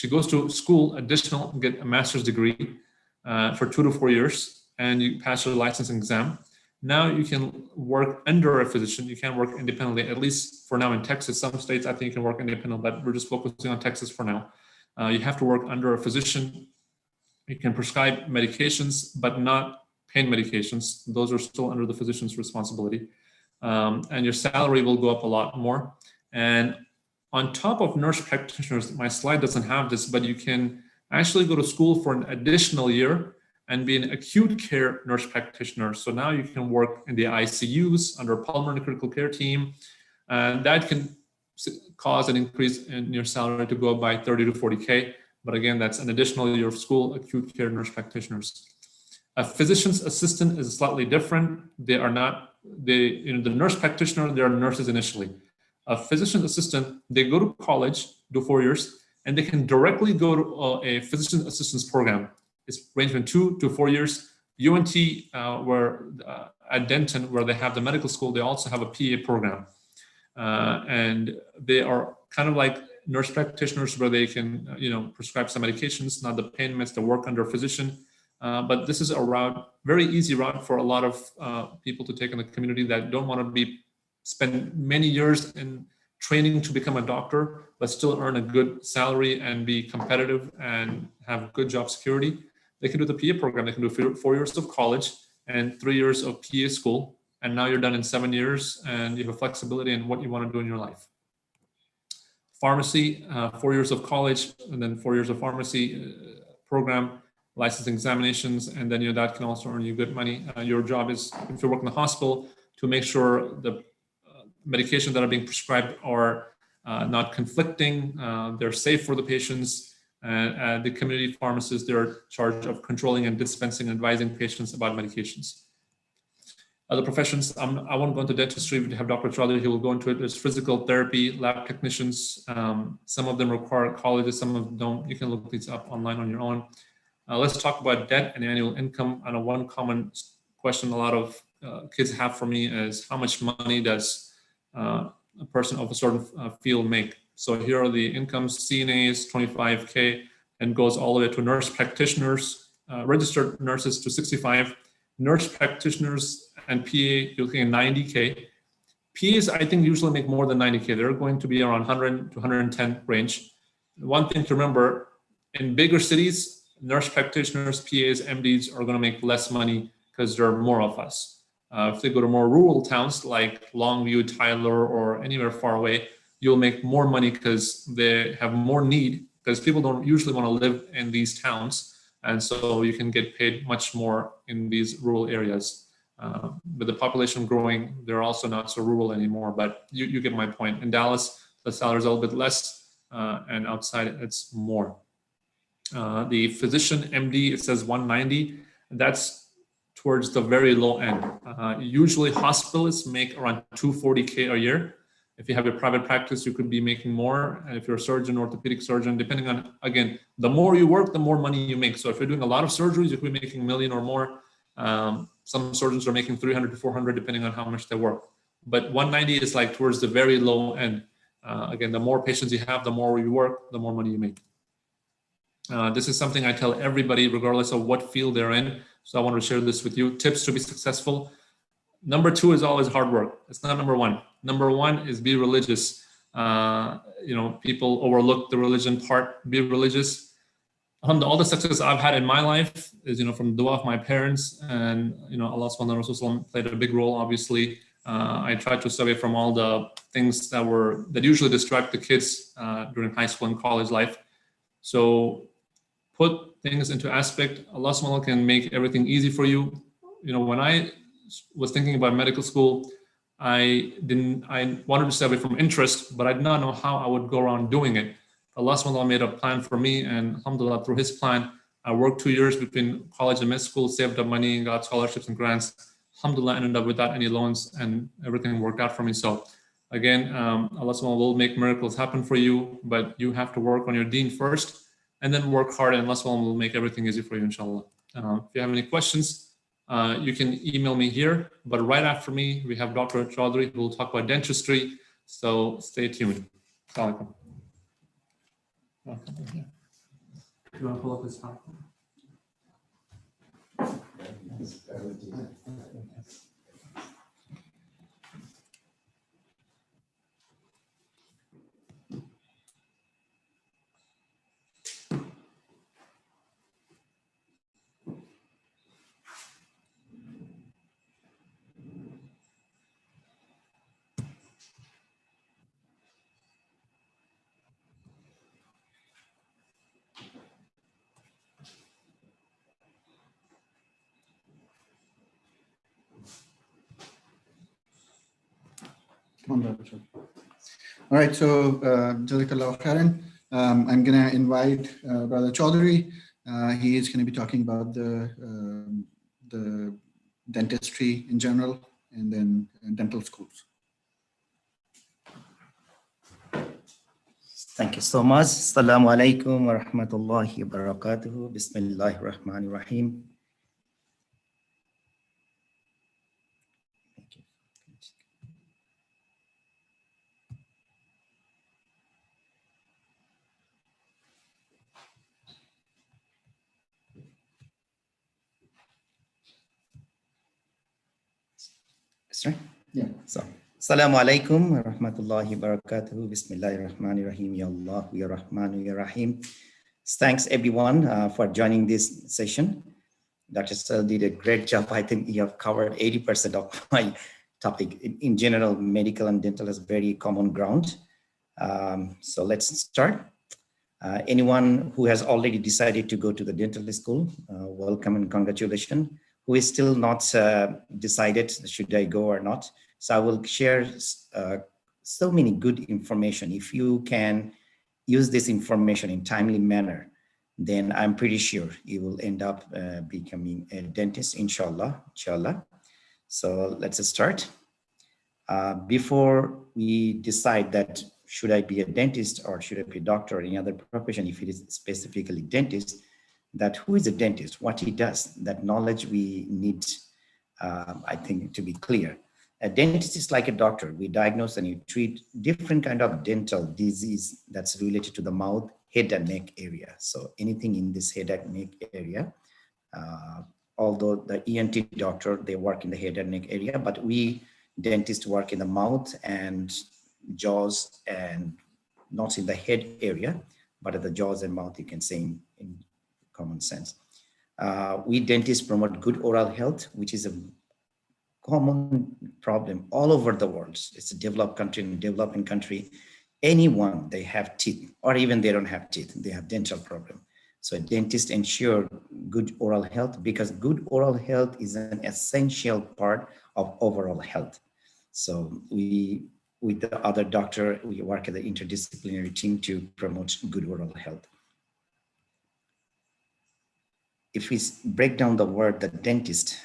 goes to school additional, get a master's degree for 2 to 4 years, and you pass your licensing exam. Now you can work under a physician. You can't work independently, at least for now in Texas. Some states, I think you can work independent, but we're just focusing on Texas for now. You have to work under a physician. You can prescribe medications, but not pain medications. Those are still under the physician's responsibility. And your salary will go up a lot more. And on top of nurse practitioners, my slide doesn't have this, but you can actually go to school for an additional year and be an acute care nurse practitioner. So now you can work in the ICUs under a pulmonary critical care team. And that can cause an increase in your salary to go up by 30 to 40K. But again, that's an additional year of school, acute care nurse practitioners. A physician's assistant is slightly different. They are not, the nurse practitioner, they are nurses initially. A physician's assistant, they go to college, do 4 years, and they can directly go to a physician assistance program. It's ranged from 2 to 4 years. UNT, where at Denton, where they have the medical school, they also have a PA program. And they are kind of like nurse practitioners where they can, prescribe some medications, not the pain meds, to work under a physician. But this is a route, very easy route for a lot of people to take in the community that don't want to spend many years in training to become a doctor, but still earn a good salary and be competitive and have good job security. They can do the PA program. They can do 4 years of college and 3 years of PA school. And now you're done in 7 years and you have flexibility in what you want to do in your life. Pharmacy, 4 years of college and then 4 years of pharmacy program, license examinations, and then that can also earn you good money. Your job is, if you work in the hospital, to make sure the medications that are being prescribed are not conflicting, they're safe for the patients. The community pharmacists, they're in charge of controlling and dispensing and advising patients about medications. Other professions, I won't go into dentistry. We have Dr. Charlie, he will go into it. There's physical therapy, lab technicians. Some of them require colleges, some of them don't. You can look these up online on your own. Let's talk about debt and annual income. I know one common question a lot of kids have for me is, how much money does a person of a certain field make? So here are the incomes. CNAs, 25K, and goes all the way to nurse practitioners, registered nurses to 65, nurse practitioners and PA, you're looking at 90K. PAs, I think, usually make more than 90K. They're going to be around 100 to 110 range. One thing to remember, in bigger cities, nurse practitioners, PAs, MDs are going to make less money because there are more of us. If they go to more rural towns like Longview, Tyler, or anywhere far away, you'll make more money because they have more need, because people don't usually want to live in these towns. And so you can get paid much more in these rural areas. With the population growing, they're also not so rural anymore, but you get my point. In Dallas, the salary is a little bit less, and outside it's more. The physician MD, it says 190. That's towards the very low end. Usually hospitalists make around 240K a year. If you have a private practice, you could be making more. And if you're a surgeon, orthopedic surgeon, depending on, again, the more you work, the more money you make. So if you're doing a lot of surgeries, you could be making $1 million or more. Some surgeons are making 300 to 400, depending on how much they work. But 190 is like towards the very low end. Again, the more patients you have, the more you work, the more money you make. This is something I tell everybody, regardless of what field they're in. So I want to share this with you. Tips to be successful. Number 2 is always hard work. It's not number 1. Number 1 is be religious. People overlook the religion part. Be religious. All the success I've had in my life is, from the dua of my parents, and Allah subhanahu wa ta'ala played a big role. Obviously, I tried to stay away from all the things that usually distract the kids during high school and college life. So put things into aspect. Allah subhanahu wa ta'ala can make everything easy for you. When I was thinking about medical school, I wanted to stay away from interest, but I did not know how I would go around doing it. Allah subhanahu wa ta'ala made a plan for me, and alhamdulillah, through his plan, I worked 2 years between college and med school, saved up money, got scholarships and grants. Alhamdulillah, I ended up without any loans, and everything worked out for me. So Again, Allah subhanahu will make miracles happen for you, but you have to work on your deen first and then work hard, and Allah subhanahu will make everything easy for you, inshallah. If you have any questions, you can email me here, but right after me, we have Dr. Chaudhry who will talk about dentistry. So stay tuned. Assalamu alaikum. Do you want to pull up this PowerPoint?
Come on, Dr. Chaudhry. All right, so Jazakallah khairan. I'm going to invite Brother Chaudhry. He is going to be talking about the dentistry in general and then dental schools.
Thank you so much. Assalamu alaikum wa rahmatullahi wa barakatuhu. Bismillahir Rahmanir Rahim. Thank you. That's right.
Yeah.
So, Assalamu alaikum wa rahmatullahi wa barakatuhu. Bismillahir Rahmanir Rahim. Ya Allah, Ya Rahmanu, Ya Rahim. Thanks everyone for joining this session. Dr. Sal did a great job. I think you have covered 80% of my topic. In general, medical and dental is very common ground. So let's start. Anyone who has already decided to go to the dental school, welcome and congratulations. Who is still not decided, should I go or not? So I will share so many good information. If you can use this information in timely manner, then I'm pretty sure you will end up becoming a dentist, inshallah. So let's start. Before we decide that should I be a dentist or should I be a doctor or any other profession, if it is specifically dentist, that who is a dentist, what he does, that knowledge we need, I think, to be clear. A dentist is like a doctor. We diagnose and you treat different kind of dental disease that's related to the mouth, head and neck area. So anything in this head and neck area, although the ENT doctor, they work in the head and neck area, but we dentists work in the mouth and jaws and not in the head area, but at the jaws and mouth, you can say in common sense. We dentists promote good oral health, which is a common problem all over the world. It's a developed country and developing country. Anyone, they have teeth, or even they don't have teeth, they have dental problem. So a dentist ensure good oral health because good oral health is an essential part of overall health. So we, with the other doctor, we work as an interdisciplinary team to promote good oral health. If we break down the word, the dentist,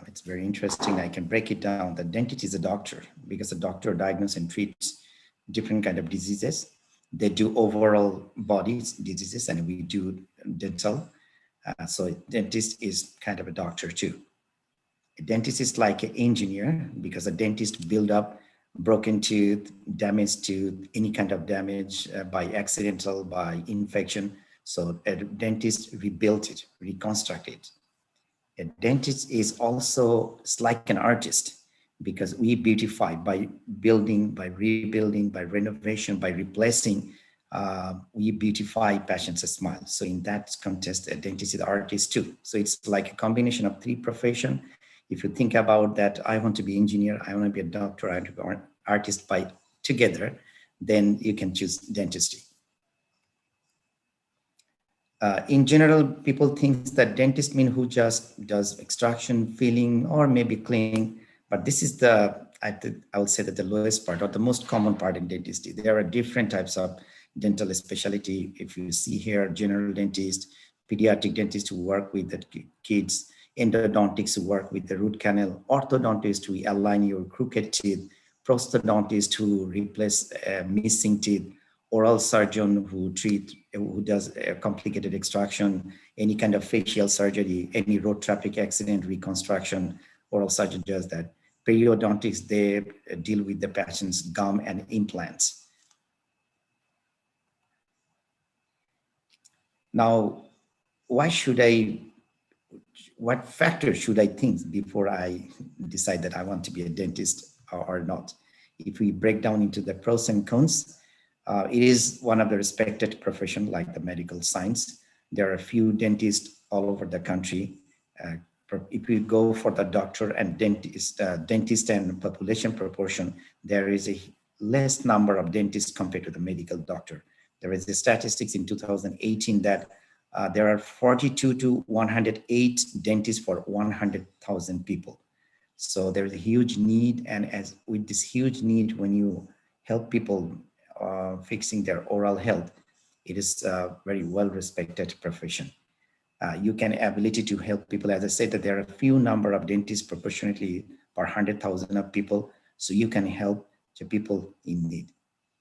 it's very interesting. I can break it down. The dentist is a doctor because a doctor diagnoses and treats different kind of diseases. They do overall body diseases and we do dental. So a dentist is kind of a doctor too. A dentist is like an engineer because a dentist build up broken tooth, damaged tooth, any kind of damage by accidental, by infection. So a dentist rebuilt it, reconstruct it. A dentist is also, it's like an artist because we beautify by building, by rebuilding, by renovation, by replacing, we beautify patients' smile. So in that context, a dentist is an artist too. So it's like a combination of three professions. If you think about that, I want to be engineer, I want to be a doctor, I want to be an artist by together, then you can choose dentistry. In general, people think that dentist means who just does extraction, filling, or maybe cleaning. But this is the, I would say that the lowest part or the most common part in dentistry. There are different types of dental specialty. If you see here, general dentist, pediatric dentist who work with the kids, endodontics who work with the root canal, orthodontist who align your crooked teeth, prosthodontist who replace missing teeth, oral surgeon who does a complicated extraction, any kind of facial surgery, any road traffic accident reconstruction, oral surgeon does that. Periodontics, they deal with the patient's gum and implants. Now, what factors should I think before I decide that I want to be a dentist or not? If we break down into the pros and cons, it is one of the respected profession like the medical science. There are a few dentists all over the country. If we go for the doctor and dentist and population proportion, there is a less number of dentists compared to the medical doctor. There is a statistics in 2018 that there are 42 to 108 dentists for 100,000 people. So there's a huge need, and as with this huge need, when you help people fixing their oral health, it is a very well-respected profession. You can ability to help people. As I said, that there are a few number of dentists proportionately per 100,000 of people, so you can help the people in need.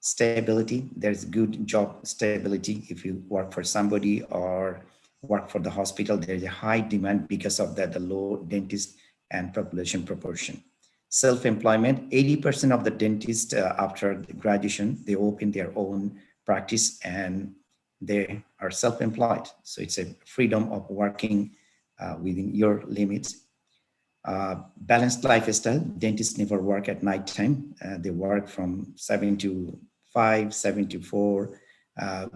Stability, there's good job stability. If you work for somebody or work for the hospital, there's a high demand because of that, the low dentist and population proportion. Self-employment, 80% of the dentists after graduation, they open their own practice and they are self-employed. So it's a freedom of working within your limits. Balanced lifestyle, dentists never work at nighttime. They work from 7 to 5, 7 to 4.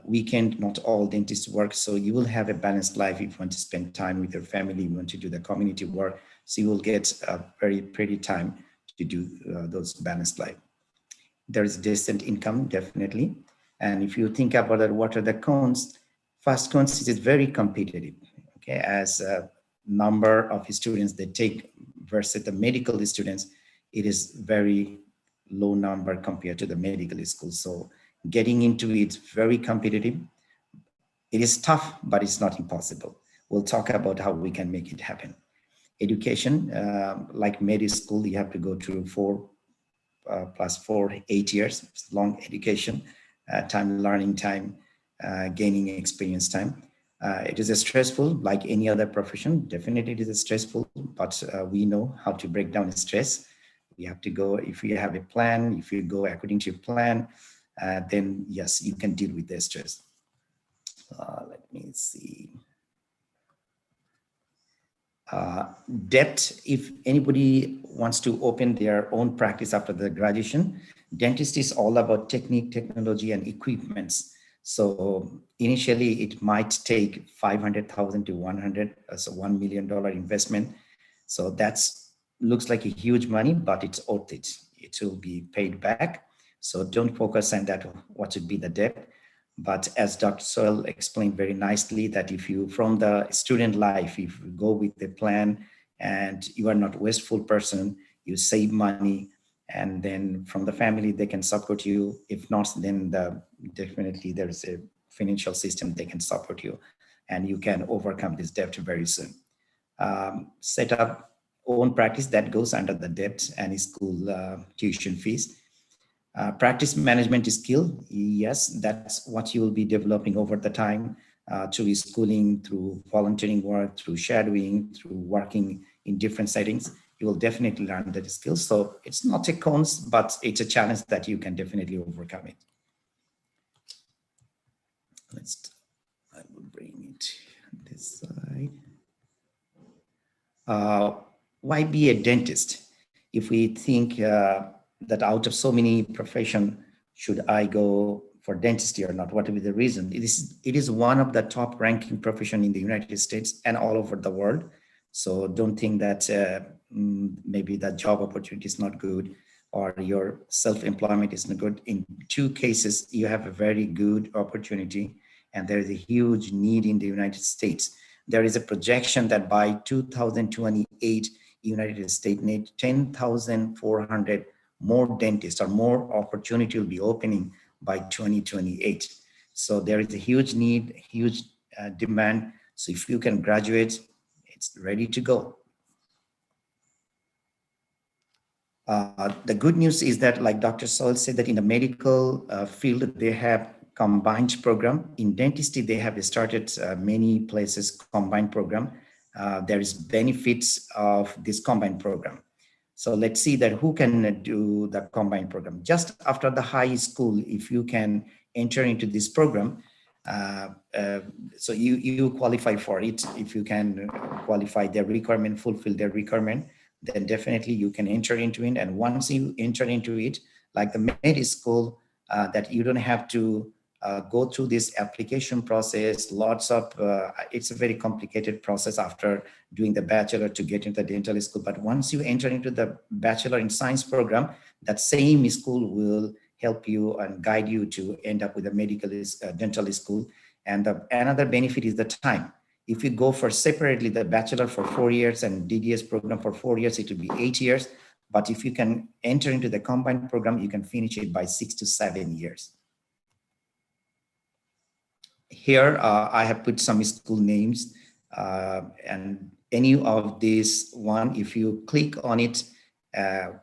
Weekend, not all dentists work. So you will have a balanced life if you want to spend time with your family, you want to do the community work. So you will get a very pretty time to do those balanced life. There is decent income, definitely. And if you think about it, what are the cons? First cons, it is very competitive. Okay, as a number of students they take versus the medical students, it is very low number compared to the medical school. So getting into it, very competitive. It is tough, but it's not impossible. We'll talk about how we can make it happen. Education, like med school, you have to go through 4 plus 4, 8 years. It's long education, time, learning time, gaining experience time. It is a stressful, like any other profession. Definitely it is a stressful, but we know how to break down stress. We have to go, if you have a plan, if you go according to your plan, then yes, you can deal with the stress. Let me see. Debt, if anybody wants to open their own practice after the graduation, dentist is all about technique, technology, and equipments. So initially it might take 500,000 to 100, so $1 million investment. So that's looks like a huge money, but it's worth it. It will be paid back. So don't focus on that, what should be the debt. But as Dr. Soel explained very nicely, that if you, from the student life, if you go with the plan and you are not a wasteful person, you save money, and then from the family, they can support you. If not, then definitely there's a financial system they can support you, and you can overcome this debt very soon. Set up own practice that goes under the debt and school tuition fees. Practice management skill, yes, that's what you will be developing over the time through schooling, through volunteering work, through shadowing, through working in different settings. You will definitely learn that skill. So it's not a cons, but it's a challenge that you can definitely overcome it. I will bring it this side. Why be a dentist? If we think that out of so many professions, should I go for dentistry or not? What will be the reason? It is one of the top ranking profession in the United States and all over the world. So don't think that maybe the job opportunity is not good or your self-employment is not good. In 2 cases, you have a very good opportunity, and there is a huge need in the United States. There is a projection that by 2028, United States need 10,400 more dentists, or more opportunity will be opening by 2028. So there is a huge need, huge demand. So if you can graduate, it's ready to go. The good news is that, like Dr. Soil said, that in the medical field, they have combined program. In dentistry, they have started many places combined program. There is benefits of this combined program. So let's see that who can do the combined program. Just after the high school, if you can enter into this program, uh, uh, so you qualify for it. If you can qualify their requirement, fulfill their requirement, then definitely you can enter into it. And once you enter into it, like the med school, that you don't have to go through this application process, it's a very complicated process after doing the bachelor to get into the dental school. But once you enter into the bachelor in science program, that same school will help you and guide you to end up with a dental school. And another benefit is the time. If you go for separately the bachelor for 4 years and DDS program for 4 years, it will be 8 years. But if you can enter into the combined program, you can finish it by 6 to 7 years. Here, I have put some school names, and any of this one, if you click on it, I'll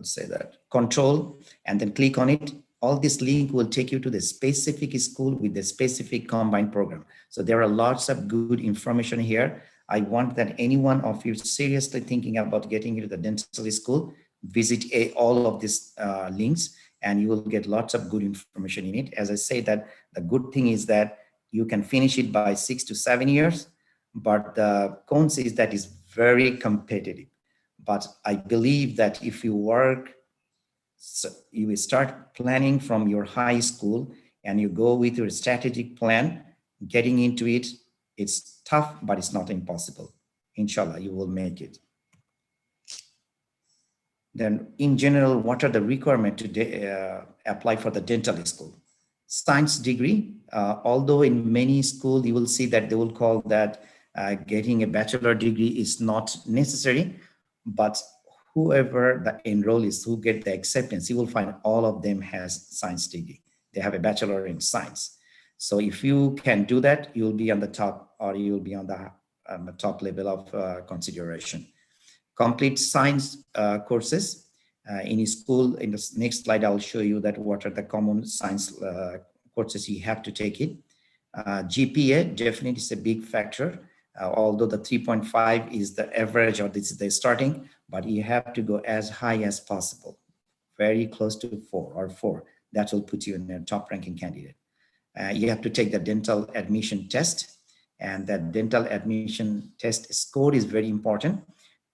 say that control and then click on it, all this link will take you to the specific school with the specific combined program. So there are lots of good information here. I want that any one of you seriously thinking about getting into the dental school, visit all of these links, and you will get lots of good information in it. As I say, that the good thing is that you can finish it by 6 to 7 years, but the cons is that is very competitive. But I believe that if you work, so you will start planning from your high school and you go with your strategic plan, getting into it, it's tough, but it's not impossible. Inshallah, you will make it. Then in general, what are the requirements to apply for the dental school? Science degree, although in many schools you will see that they will call that getting a bachelor degree is not necessary, but whoever the enrollees who get the acceptance, you will find all of them has science degree. They have a bachelor in science. So if you can do that, you'll be on the top, or you'll be on the top level of consideration. Complete science courses in school. In the next slide, I'll show you that what are the common science courses you have to take it. GPA definitely is a big factor. Although the 3.5 is the average, or this is the starting, but you have to go as high as possible, very close to 4 or 4. That will put you in a top ranking candidate. You have to take the dental admission test, and that dental admission test score is very important.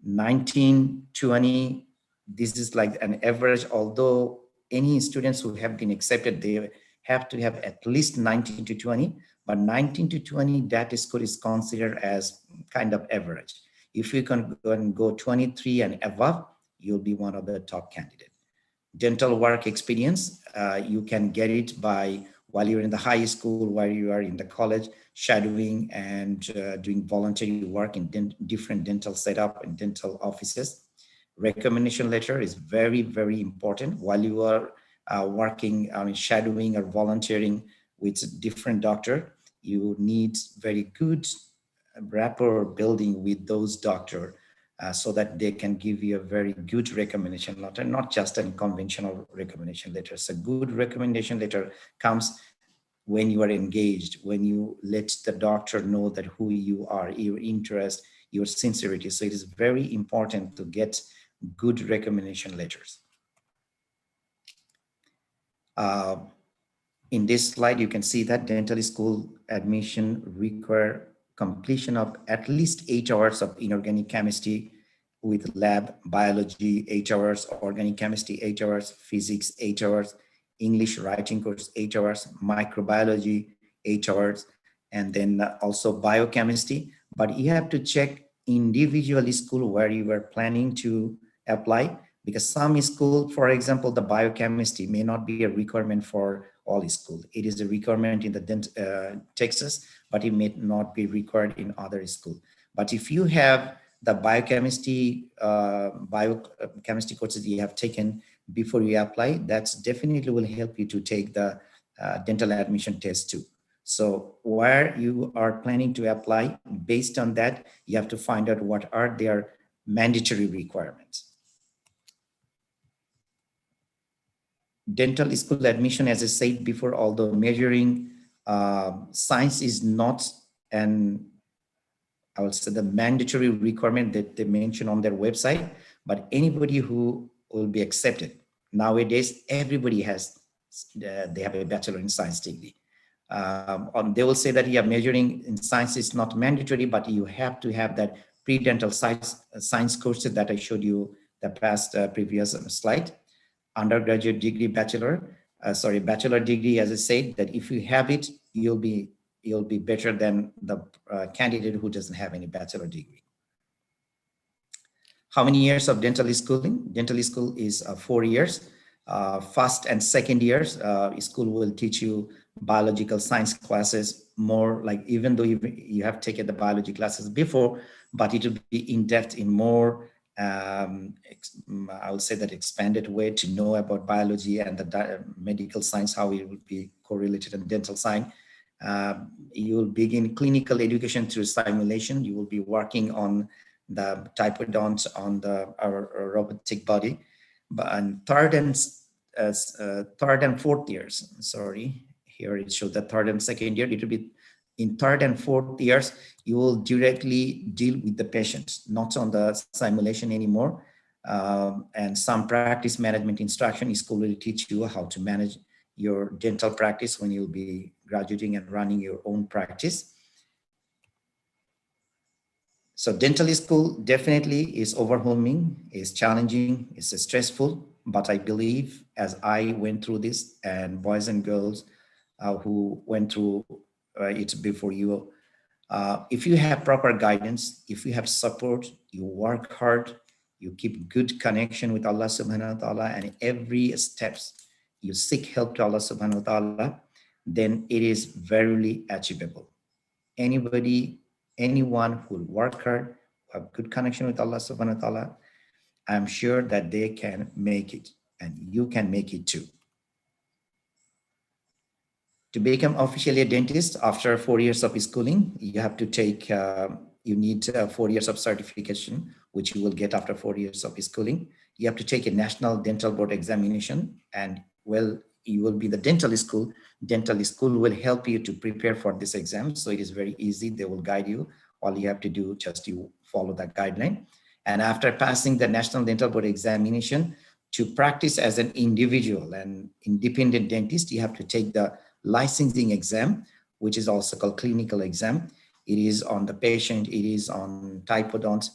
19, 20, this is like an average, although any students who have been accepted, they have to have at least 19 to 20, but 19 to 20, that score is considered as kind of average. If you can go 23 and above, you'll be one of the top candidates. Dental work experience, you can get it by while you're in the high school, while you are in the college, shadowing and doing voluntary work in different dental setup and dental offices. Recommendation letter is very, very important while you are working on shadowing or volunteering with different doctor. You need very good rapport building with those doctor so that they can give you a very good recommendation letter, not just a conventional recommendation letter. So good recommendation letter comes when you are engaged, when you let the doctor know that who you are, your interest, your sincerity. So it is very important to get good recommendation letters. In this slide, you can see that dental school admission require completion of at least 8 hours of inorganic chemistry with lab, biology 8 hours, organic chemistry 8 hours, physics 8 hours, English writing course 8 hours, microbiology 8 hours, and then also biochemistry. But you have to check individually school where you were planning to apply, because some school, for example, the biochemistry may not be a requirement for all school. It is a requirement in the Texas, but it may not be required in other school. But if you have the biochemistry courses you have taken before you apply, that's definitely will help you to take the dental admission test too. So where you are planning to apply, based on that, you have to find out what are their mandatory requirements. Dental school admission, as I said before, although measuring science is not I would say the mandatory requirement that they mention on their website, but anybody who will be accepted. Nowadays, everybody has, they have a bachelor in science degree. They will say that, yeah, measuring in science is not mandatory, but you have to have that pre-dental science courses that I showed you the past previous slide. Undergraduate degree, bachelor degree, as I said, that if you have it, you'll be better than the candidate who doesn't have any bachelor degree. How many years of dental schooling? Dental school is 4 years. First and second years, school will teach you biological science classes more, like even though you have taken the biology classes before, but it will be in depth in more, I would say that expanded way to know about biology and the medical science, how it will be correlated in dental science. You will begin clinical education through simulation. You will be working on the typodonts on our robotic body. But and third and fourth years, sorry, here it shows the third and second year. It will be in third and fourth years, you will directly deal with the patients, not on the simulation anymore. And some practice management instruction, school will teach you how to manage your dental practice when you'll be graduating and running your own practice. So dental school definitely is overwhelming, is challenging, is stressful, but I believe as I went through this, and boys and girls who went through it before you, if you have proper guidance, if you have support, you work hard, you keep good connection with Allah subhanahu wa ta'ala, and every steps you seek help to Allah subhanahu wa ta'ala, then it is verily achievable. Anyone who will work hard, who have good connection with Allah subhanahu wa ta'ala, I'm sure that they can make it, and you can make it too. To become officially a dentist after 4 years of schooling, you have to take, you need 4 years of certification, which you will get after 4 years of schooling. You have to take a national dental board examination, and well, you will be the dental school. Dental school will help you to prepare for this exam. So it is very easy. They will guide you. All you have to do, just you follow that guideline. And after passing the national dental board examination, to practice as an individual and independent dentist, you have to take the licensing exam, which is also called clinical exam. It is on the patient, it is on typodonts.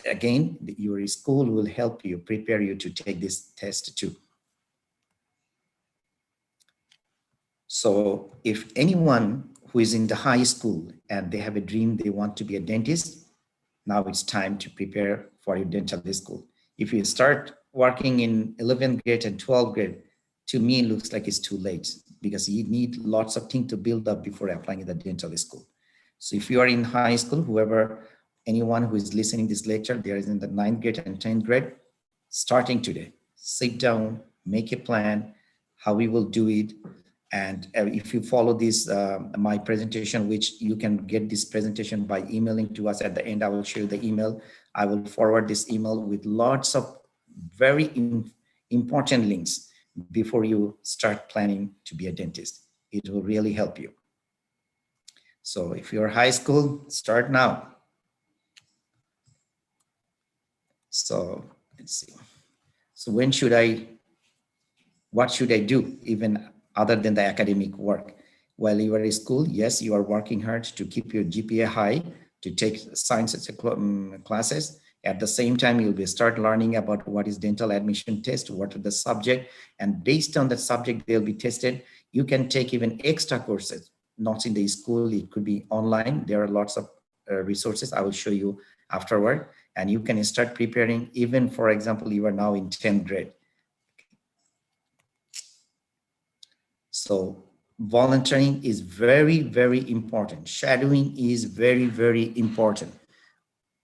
Again, your school will help you, prepare you to take this test too. So if anyone who is in the high school and they have a dream, they want to be a dentist, now it's time to prepare for your dental school. If you start working in 11th grade and 12th grade, to me, it looks like it's too late, because you need lots of things to build up before applying in the dental school. So if you are in high school, anyone who is listening this lecture, there is in the 9th grade and 10th grade, starting today, sit down, make a plan, how we will do it. And if you follow this, my presentation, which you can get this presentation by emailing to us at the end, I will show you the email. I will forward this email with lots of very important links before you start planning to be a dentist. It will really help you. So if you're high school, start now. So let's see. So what should I do even other than the academic work? While you are in school, yes, you are working hard to keep your GPA high, to take science classes. At the same time, you'll start learning about what is dental admission test, what are the subject, and based on the subject they'll be tested, you can take even extra courses, not in the school, it could be online. There are lots of resources I will show you afterward, and you can start preparing. Even, for example, you are now in 10th grade. So volunteering is very, very important. Shadowing is very, very important.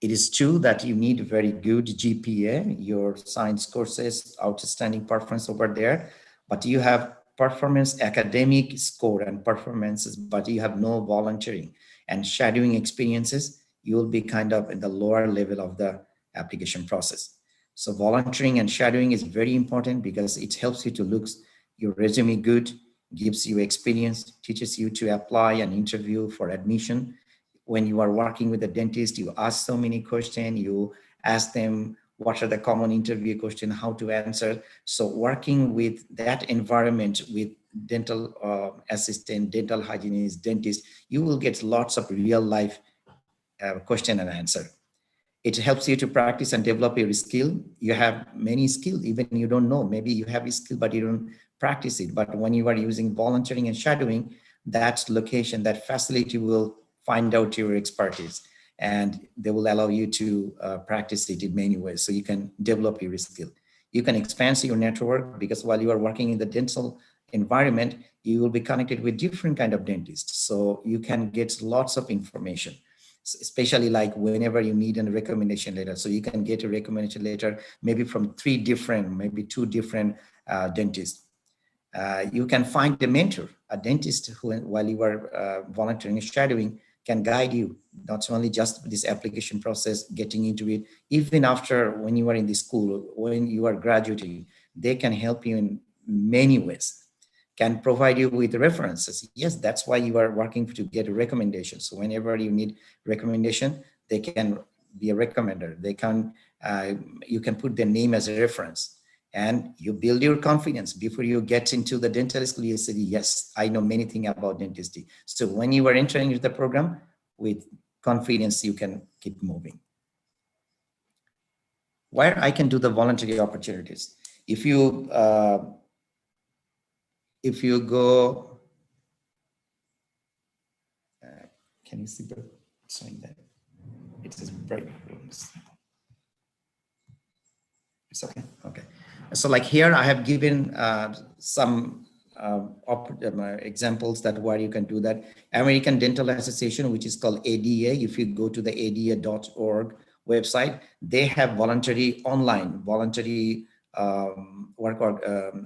It is true that you need very good GPA, your science courses, outstanding performance over there, but you have performance academic score and performances, but you have no volunteering and shadowing experiences, you will be kind of in the lower level of the application process. So volunteering and shadowing is very important because it helps you to look your resume good, gives you experience, teaches you to apply an interview for admission. When you are working with a dentist, you ask so many questions, you ask them what are the common interview questions, how to answer. So working with that environment with dental assistant, dental hygienist, dentist, you will get lots of real life question and answer. It helps you to practice and develop your skill. You have many skills, even you don't know. Maybe you have a skill, but you don't practice it. But when you are using volunteering and shadowing, that location, that facility will find out your expertise, and they will allow you to practice it in many ways. So you can develop your skill. You can expand your network because while you are working in the dental environment, you will be connected with different kind of dentists. So you can get lots of information, especially like whenever you need a recommendation letter. So you can get a recommendation letter maybe from 3 different, maybe 2 different dentists. You can find a mentor, a dentist who, while you are volunteering and shadowing, can guide you, not only just this application process, getting into it, even after when you are in the school, when you are graduating, they can help you in many ways, can provide you with references. Yes, that's why you are working to get a recommendation. So whenever you need recommendation, they can be a recommender. They can, you can put their name as a reference. And you build your confidence before you get into the dental school. You say, yes, I know many things about dentistry. So when you are entering into the program with confidence, you can keep moving. Where I can do the voluntary opportunities. If you go, can you see the showing that? It says break rooms. It's okay. Okay. So like here, I have given some examples that where you can do that. American Dental Association, which is called ADA. If you go to the ada.org website, they have voluntary online, voluntary work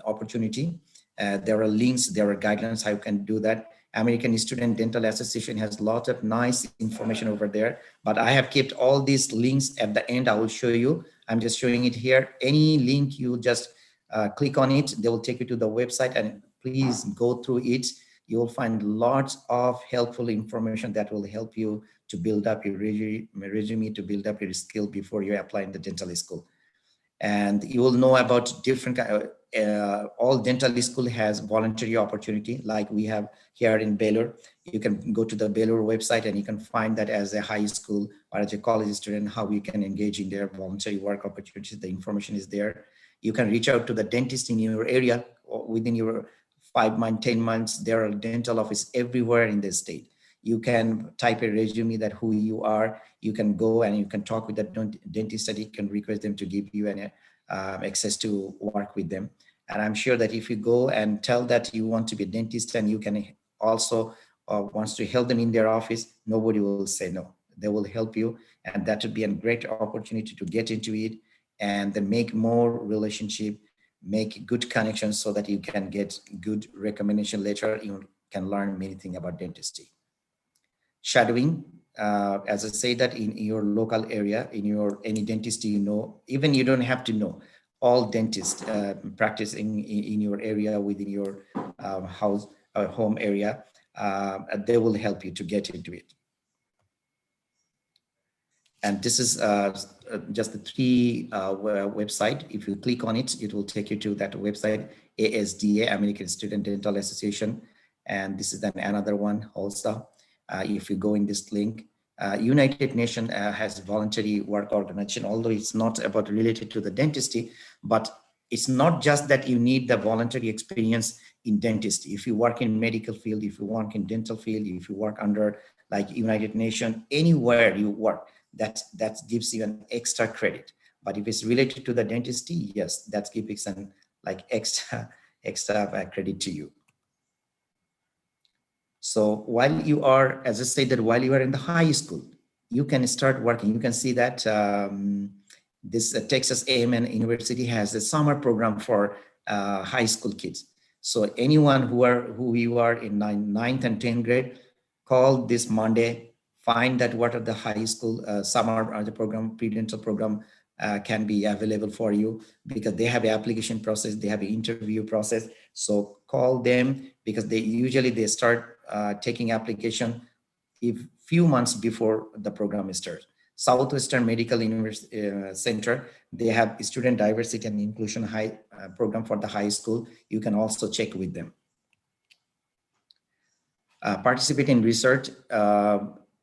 opportunity. There are links, there are guidelines how you can do that. American Student Dental Association has a lot of nice information over there, but I have kept all these links at the end. I will show you. I'm just showing it here. Any link, you just click on it. They will take you to the website, and please go through it. You will find lots of helpful information that will help you to build up your resume, to build up your skill before you apply in the dental school. And you will know about different all dental school has voluntary opportunity like we have here in Baylor. You can go to the Baylor website and you can find that as a high school or as a college student, how you can engage in their voluntary work opportunities. The information is there. You can reach out to the dentist in your area within your 5 months, 10 months. There are dental offices everywhere in the state. You can type a resume that who you are. You can go and you can talk with the dentist, that you can request them to give you an access to work with them. And I'm sure that if you go and tell that you want to be a dentist and you can also wants to help them in their office, nobody will say no. They will help you, and that would be a great opportunity to get into it and then make more relationship, make good connections so that you can get good recommendation later. You can learn many things about dentistry. Shadowing, as I say, that in your local area, in your any dentist you know, even you don't have to know, all dentists practicing in your area within your house or home area, they will help you to get into it. And this is just the 3 website. If you click on it, it will take you to that website, ASDA, American Student Dental Association. And this is then another one also. If you go in this link, United Nations has voluntary work organization, although it's not about related to the dentistry, but it's not just that you need the voluntary experience in dentistry. If you work in medical field, if you work in dental field, if you work under like United Nations, anywhere you work, that gives you an extra credit. But if it's related to the dentistry, yes, that gives some like extra credit to you. So while you are, as I said, that while you are in the high school, you can start working. You can see that this Texas A&M University has a summer program for high school kids. So anyone who you are in 9th and 10th grade, call this Monday, find that what are the high school summer the program, pre-dental program can be available for you, because they have an application process, they have an interview process. So call them, because they start taking application if few months before the program starts. Southwestern Medical University Center, they have student diversity and inclusion program for the high school. You can also check with them. Participate in research.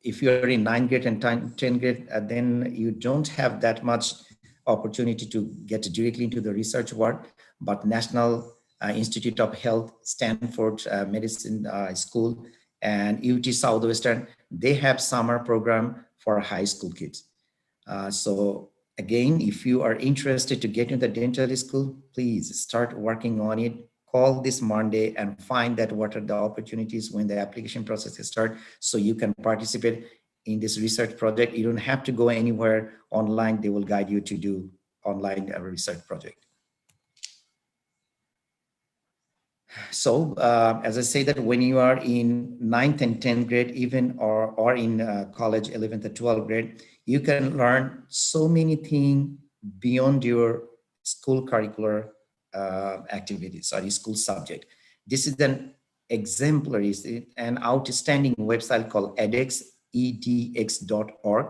If you're in 9th grade and 10th grade, then you don't have that much opportunity to get directly into the research work, but National Institute of Health, Stanford Medicine School, and UT Southwestern, they have summer program for high school kids. So again, if you are interested to get into the dental school, please start working on it. Call this Monday and find that what are the opportunities when the application process starts, so you can participate in this research project. You don't have to go anywhere online. They will guide you to do online research project. So as I say, that when you are in 9th and 10th grade, even or in college, 11th and 12th grade, you can learn so many things beyond your school curricular activities or school subject. This is an exemplary, an outstanding website called edX, edx.org.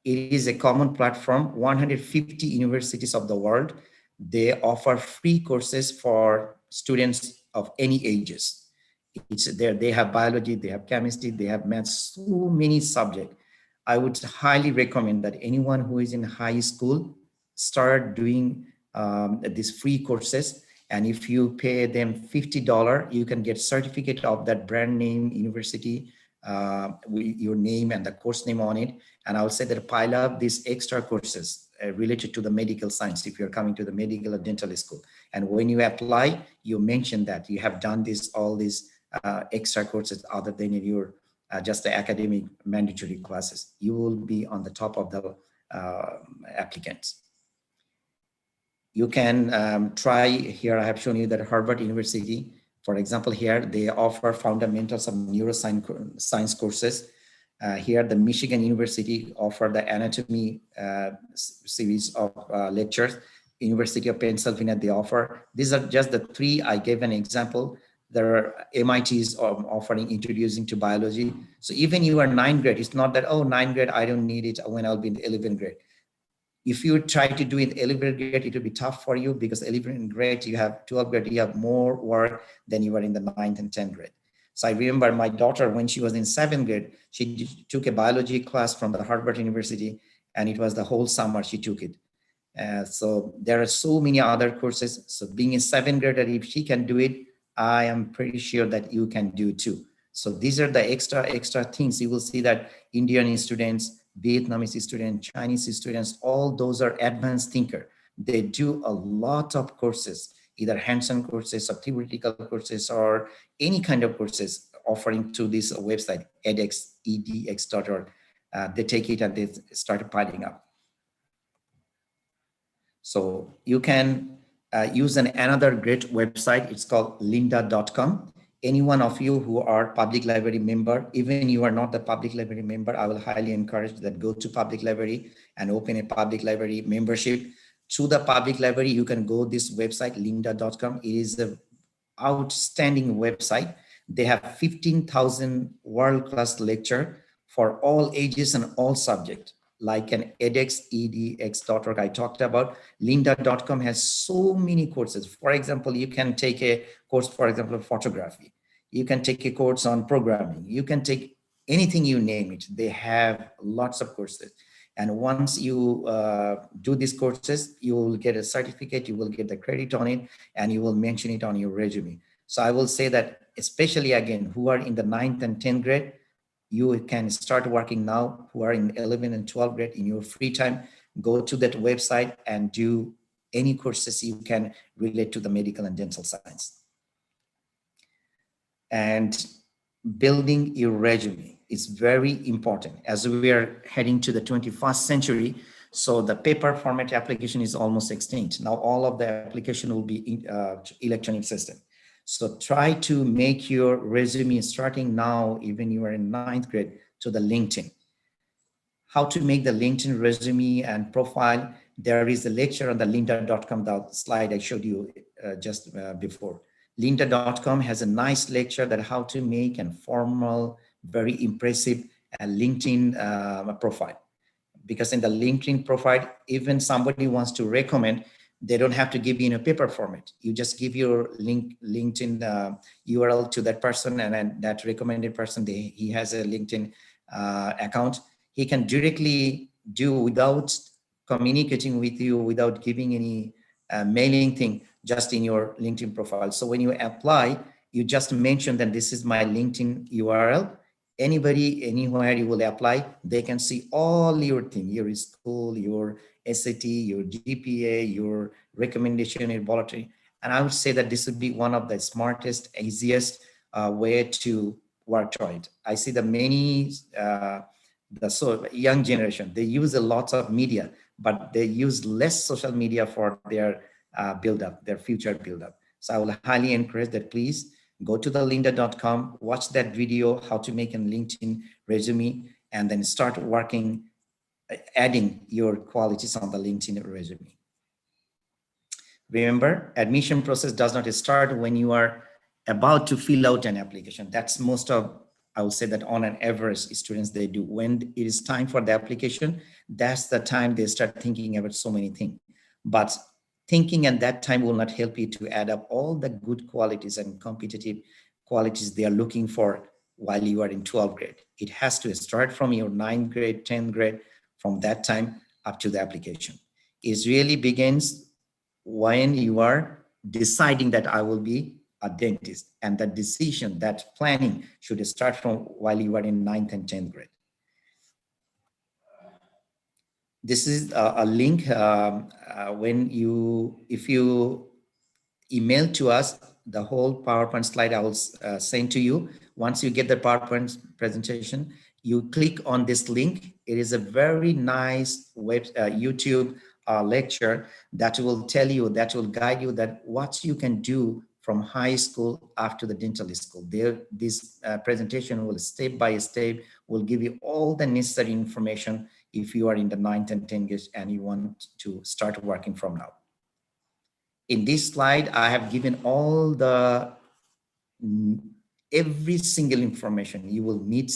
It is a common platform. 150 universities of the world, they offer free courses for students of any ages. It's there. They have biology, they have chemistry, they have math, so many subjects. I would highly recommend that anyone who is in high school start doing these free courses. And if you pay them $50, you can get certificate of that brand name university with your name and the course name on it. And I would say that pile up these extra courses related to the medical science if you're coming to the medical or dental school. And when you apply, you mention that you have done all these extra courses other than in your just the academic mandatory classes. You will be on the top of the applicants. You can try here. I have shown you that Harvard University, for example, here they offer fundamentals of neuroscience courses. Here, the Michigan University offer the anatomy series of lectures. University of Pennsylvania, they offer. These are just the three. I gave an example. There are MITs offering introducing to biology. So even you are 9th grade, it's not that, oh, 9th grade, I don't need it when I'll be in the 11th grade. If you try to do it 11th grade, it will be tough for you, because 11th grade, you have 12th grade, you have more work than you are in the 9th and 10th grade. So I remember my daughter, when she was in 7th grade, she took a biology class from the Harvard University, and it was the whole summer she took it. So there are so many other courses. So being a 7th grader, if she can do it, I am pretty sure that you can do too. So these are the extra things. You will see that Indian students, Vietnamese students, Chinese students, all those are advanced thinker. They do a lot of courses, either hands-on courses or theoretical courses or any kind of courses offering to this website, edX, edx.org. They take it and they start piling up. So you can use another great website. It's called lynda.com. Any one of you who are public library member, even you are not the public library member, I will highly encourage that go to public library and open a public library membership. To the public library, you can go this website, lynda.com. It is an outstanding website. They have 15,000 world-class lecture for all ages and all subjects, like an edX, edx.org I talked about. Lynda.com has so many courses. For example, you can take a course, for example, of photography. You can take a course on programming. You can take anything, you name it. They have lots of courses. And once you do these courses, you will get a certificate, you will get the credit on it, and you will mention it on your resume. So I will say that, especially again, who are in the 9th and 10th grade, you can start working now. Who are in 11th and 12th grade, in your free time, go to that website and do any courses you can relate to the medical and dental science. And building your resume is very important as we are heading to the 21st century. So the paper format application is almost extinct. Now all of the application will be in, electronic system. So try to make your resume starting now, even you are in 9th grade, to the LinkedIn. How to make the LinkedIn resume and profile. there is a lecture on the lynda.com, the slide I showed you just before. Lynda.com has a nice lecture that how to make a formal, very impressive LinkedIn profile. Because in the LinkedIn profile, even somebody wants to recommend, they don't have to give you in a paper format. You just give your LinkedIn URL to that person, and then that recommended person, he has a LinkedIn account. He can directly do without communicating with you, without giving any mailing thing, just in your LinkedIn profile. So when you apply, you just mention that this is my LinkedIn URL. Anybody, anywhere you will apply, they can see all your thing, your school, your SAT, your GPA, your recommendation, your voluntary. And I would say that this would be one of the smartest, easiest way to work toward it. I see the many, the young generation, they use a lot of media, but they use less social media for their build-up, their future build-up. So I will highly encourage that please go to the lynda.com, watch that video, how to make a LinkedIn resume, and then start working, adding your qualities on the LinkedIn resume. Remember, admission process does not start when you are about to fill out an application. That's most of, I would say that on an average students, they do. When it is time for the application, that's the time they start thinking about so many things. But thinking at that time will not help you to add up all the good qualities and competitive qualities they are looking for while you are in 12th grade. It has to start from your 9th grade, 10th grade, from that time up to the application. It really begins when you are deciding that I will be a dentist, and that decision, that planning should start from while you are in 9th and 10th grade. This is a link if you email to us the whole PowerPoint slide I will send to you. Once you get the PowerPoint presentation, you click on this link. It is a very nice YouTube lecture that will tell you, that will guide you that what you can do from high school after the dental school. This presentation will step by step will give you all the necessary information if you are in the 9th and 10th grade and you want to start working from now. In this slide, I have given all the every single information you will need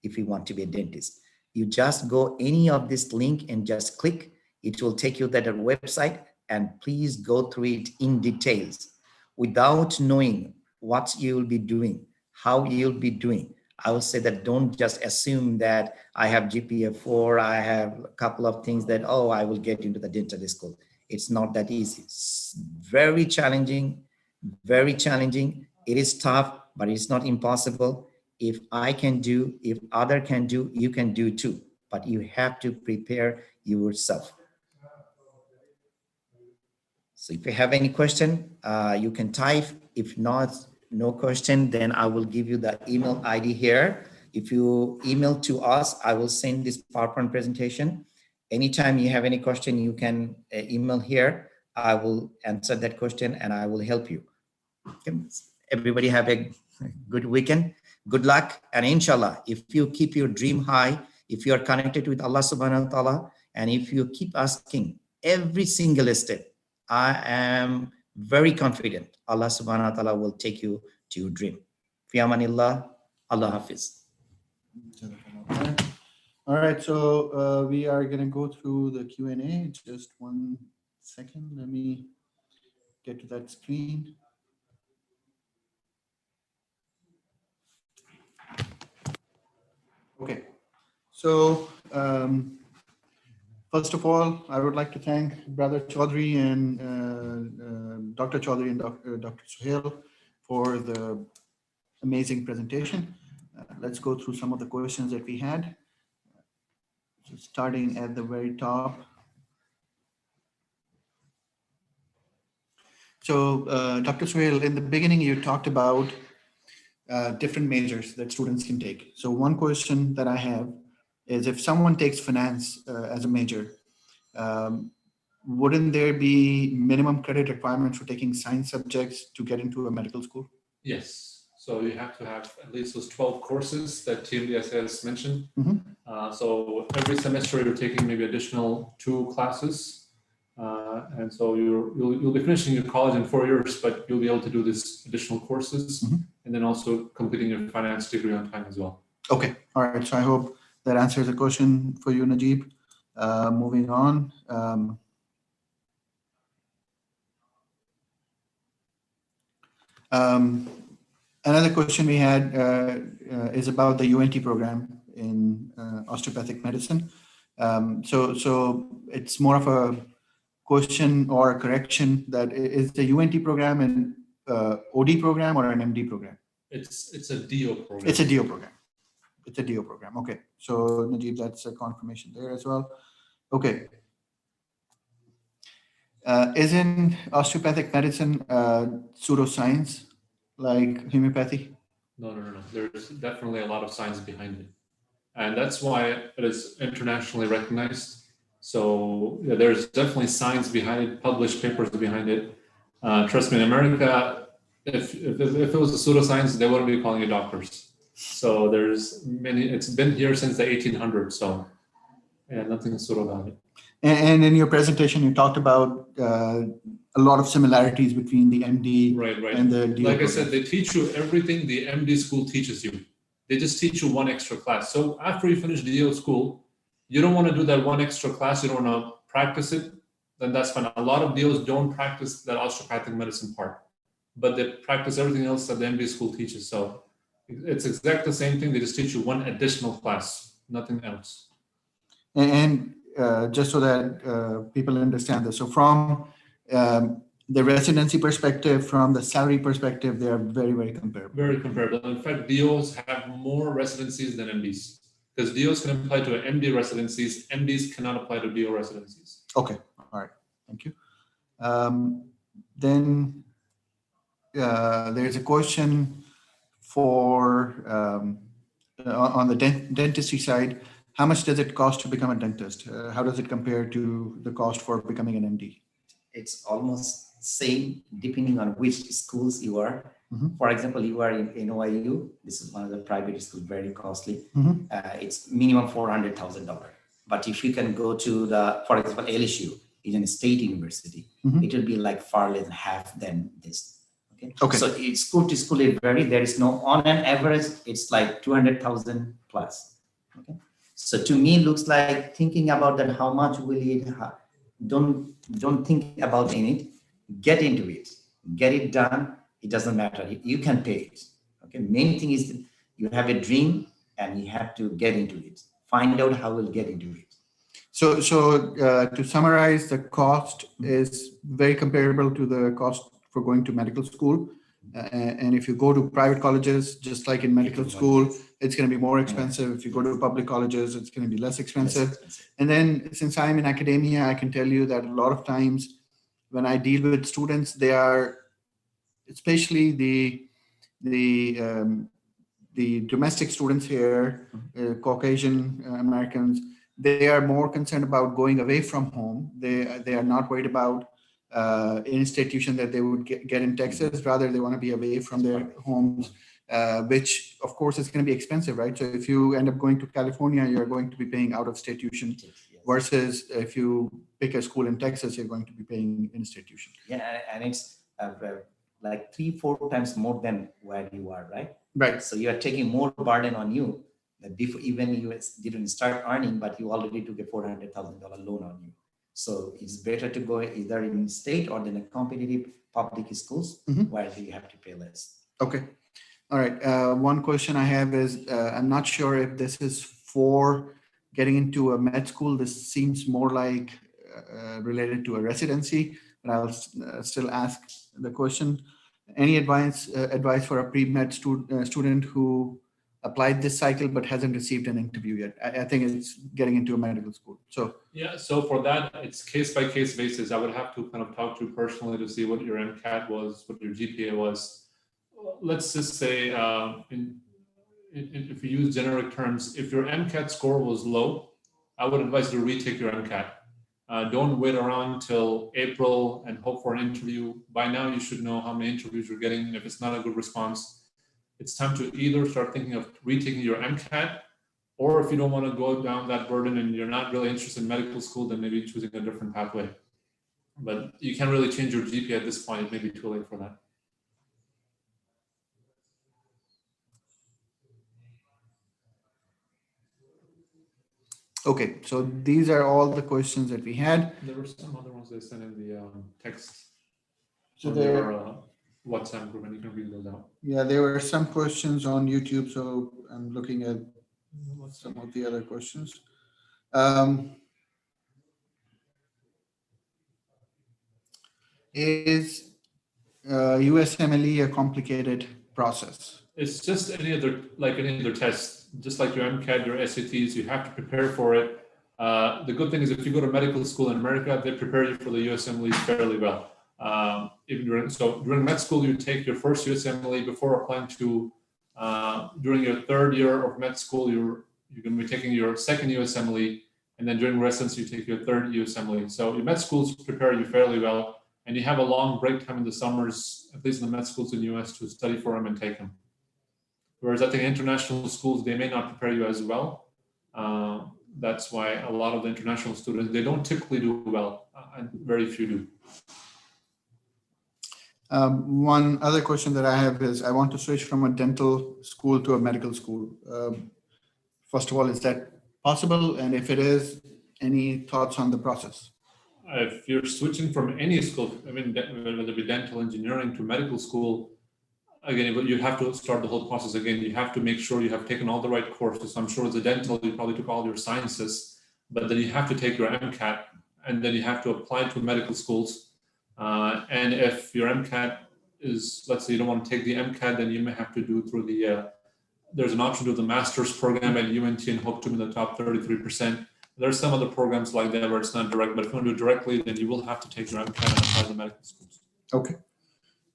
if you want to be a dentist. You just go any of this link and just click. It will take you to that website, and please go through it in details. Without knowing what you'll be doing, how you'll be doing, I would say that don't just assume that I have GPA 4, I have a couple of things that, oh, I will get into the dental school. It's not that easy. It's very challenging, very challenging. It is tough, but it's not impossible. If I can do, if other can do, you can do too. But you have to prepare yourself. So if you have any question, you can type. If not, no question, then I will give you the email ID here. If you email to us, I will send this PowerPoint presentation. Anytime you have any question, you can email here. I will answer that question and I will help you. Okay. Everybody have a good weekend. Good luck. And inshallah, if you keep your dream high, if you are connected with Allah subhanahu wa ta'ala, and if you keep asking every single step, I am very confident Allah subhanahu wa ta'ala will take you to your dream. Fi amanillah, Allah Hafiz.
All right, so we are going to go through the Q&A. Just 1 second. Let me get to that screen. Okay, so first of all, I would like to thank Brother Chaudhry and Dr. Chaudhry and Dr. Suhail for the amazing presentation. Let's go through some of the questions that we had. So starting at the very top. So Dr. Suhail, in the beginning, you talked about different majors that students can take. So one question that I have is, if someone takes finance as a major, wouldn't there be minimum credit requirements for taking science subjects to get into a medical school?
Yes. So you have to have at least those 12 courses that TMDS has mentioned.
Mm-hmm.
So every semester you're taking maybe additional 2 classes. And so you'll be finishing your college in 4 years, but you'll be able to do this additional courses, and then also completing your finance degree on time as well.
Okay, all right. So I hope that answers the question for you, Najib. Moving on. Another question we had is about the UNT program in osteopathic medicine. So it's more of a question or a correction that is the UNT program an OD program or an MD program?
It's a DO program.
It's a DO program. It's a DO program. Okay. So Najib, that's a confirmation there as well. Okay. Isn't osteopathic medicine pseudoscience like homeopathy?
No. There's definitely a lot of science behind it. And that's why it is internationally recognized. So yeah, there's definitely science behind it, published papers behind it. Trust me, in America, if it was a pseudoscience, they wouldn't be calling it doctors. So there's many, it's been here since the 1800s. So yeah, nothing pseudo about it.
And in your presentation, you talked about a lot of similarities between the MD
right.
and the DO
Like
program.
I said, they teach you everything the MD school teaches you. They just teach you one extra class. So after you finish DO school, you don't want to do that one extra class. You don't want to practice it. Then that's fine. A lot of DOs don't practice that osteopathic medicine part, but they practice everything else that the MD school teaches. So it's exactly the same thing. They just teach you one additional class, nothing else.
And just so that people understand this, so from the residency perspective, from the salary perspective, they are very, very comparable.
Very comparable. In fact, DOs have more residencies than MDs because DOs can apply to MD residencies. MDs cannot apply to DO residencies.
Okay. All right. Thank you. Then there's a question for on the dentistry side. How much does it cost to become a dentist? How does it compare to the cost for becoming an MD?
It's almost same depending on which schools you are. For example, you are in NYU. This is one of the private schools, very costly. It's minimum $400,000. But if you can go to the, for example, LSU is a state university, it will be like far less than half than this. Okay. So it's school to school it varies. There is no on an average. It's like 200,000 plus. Okay. So to me, it looks like thinking about that. How much will it? Don't think about it. Get into it. Get it done. It doesn't matter. You can pay it. Okay. Main thing is you have a dream and you have to get into it. Find out how we'll get into it.
So to summarize, the cost is very comparable to the cost for going to medical school. And if you go to private colleges, just like in medical school, it's going to be more expensive. If you go to public colleges, it's going to be less expensive. And then since I'm in academia, I can tell you that a lot of times when I deal with students, they are, especially the domestic students here, Caucasian Americans, they are more concerned about going away from home. They are not worried about institution that they would get in Texas. Rather, they want to be away from their homes, which of course is going to be expensive, right? So if you end up going to California, you're going to be paying out of state tuition, versus if you pick a school in Texas, you're going to be paying institution.
Yeah, and it's like 3-4 times more than where you are, right?
Right.
So you are taking more burden on you that before even you didn't start earning, but you already took a $400,000 loan on you. So it's better to go either in state or in a competitive public schools where you have to pay less.
Okay. All right. One question I have is, I'm not sure if this is for getting into a med school. This seems more like related to a residency, but I'll still ask the question. Any advice for a pre-med student who applied this cycle but hasn't received an interview yet? I think it's getting into a medical school. So
yeah, so for that, it's case by case basis. I would have to kind of talk to you personally to see what your MCAT was, what your GPA was. Let's just say, if you use generic terms, if your MCAT score was low, I would advise you to retake your MCAT. Don't wait around till April and hope for an interview. By now, you should know how many interviews you're getting. And if it's not a good response, it's time to either start thinking of retaking your MCAT, or if you don't want to go down that burden and you're not really interested in medical school, then maybe choosing a different pathway. But you can't really change your GPA at this point. It may be too late for that.
Okay, so these are all the questions that we had.
There were some other ones they sent in the text
So
on
there,
their WhatsApp group, and you can read those out.
yeah, there were some questions on YouTube, so I'm looking at some of the other questions. Is USMLE a complicated process?
It's just any other test, just like your MCAT, your SATs, you have to prepare for it. The good thing is if you go to medical school in America, they prepare you for the USMLE fairly well. During med school, you take your first USMLE before applying to, during your third year of med school, you're going to be taking your second USMLE, and then during residency, you take your third USMLE. So your med schools prepare you fairly well, and you have a long break time in the summers, at least in the med schools in the US, to study for them and take them. Whereas I think international schools, they may not prepare you as well. That's why a lot of the international students, they don't typically do well, and very few do.
One other question that I have is, I want to switch from a dental school to a medical school. First of all, is that possible? And if it is, any thoughts on the process?
If you're switching from any school, I mean, whether it be dental engineering to medical school, again, you have to start the whole process again. You have to make sure you have taken all the right courses. So I'm sure as a dental, you probably took all your sciences, but then you have to take your MCAT, and then you have to apply to medical schools. And if your MCAT is, let's say you don't want to take the MCAT, then you may have to do through the, there's an option to do the master's program at UNT and hope to be in the top 33%. There's some other programs like that where it's not direct, but if you want to do it directly, then you will have to take your MCAT and apply to the medical schools.
Okay.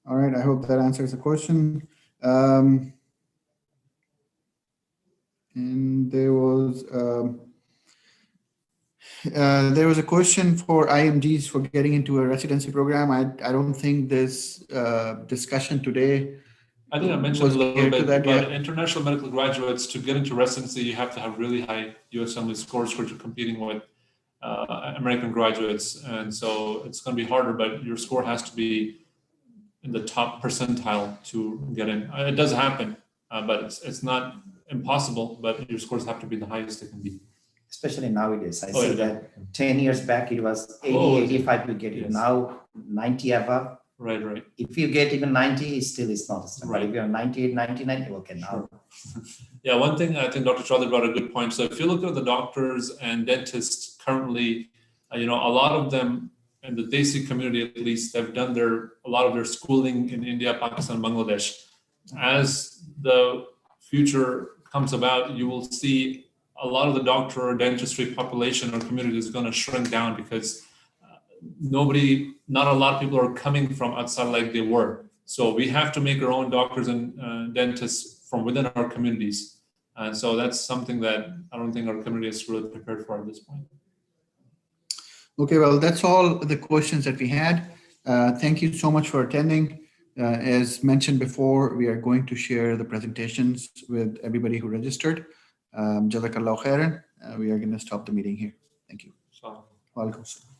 All right. I hope that answers the question. And there was a question for IMGs for getting into a residency program. I don't think this discussion today.
I think I mentioned a little bit
that,
about international medical graduates. To get into residency, you have to have really high USMLE scores because you're competing with American graduates. And so it's going to be harder, but your score has to be in the top percentile to get in. It does happen, but it's not impossible, but your scores have to be the highest they can be.
Especially nowadays. I see that 10 years back, it was 80, 85 you get it. Yes. Now 90 above.
Right. If
you get even 90, still it's not a stamp. Right. But if you're 98, 99, okay, now.
Sure. Yeah, one thing I think Dr. Chaudhary brought a good point. So if you look at the doctors and dentists currently, a lot of them in the Desi community, at least, have done a lot of their schooling in India, Pakistan, Bangladesh. As the future comes about, you will see a lot of the doctor or dentistry population or community is going to shrink down because not a lot of people are coming from outside like they were. So we have to make our own doctors and dentists from within our communities. And so that's something that I don't think our community is really prepared for at this point.
Okay, well, that's all the questions that we had. Thank you so much for attending. As mentioned before, we are going to share the presentations with everybody who registered. Jazakallah khairan. We are going to stop the meeting here. Thank you.
So.
Walaikum salam.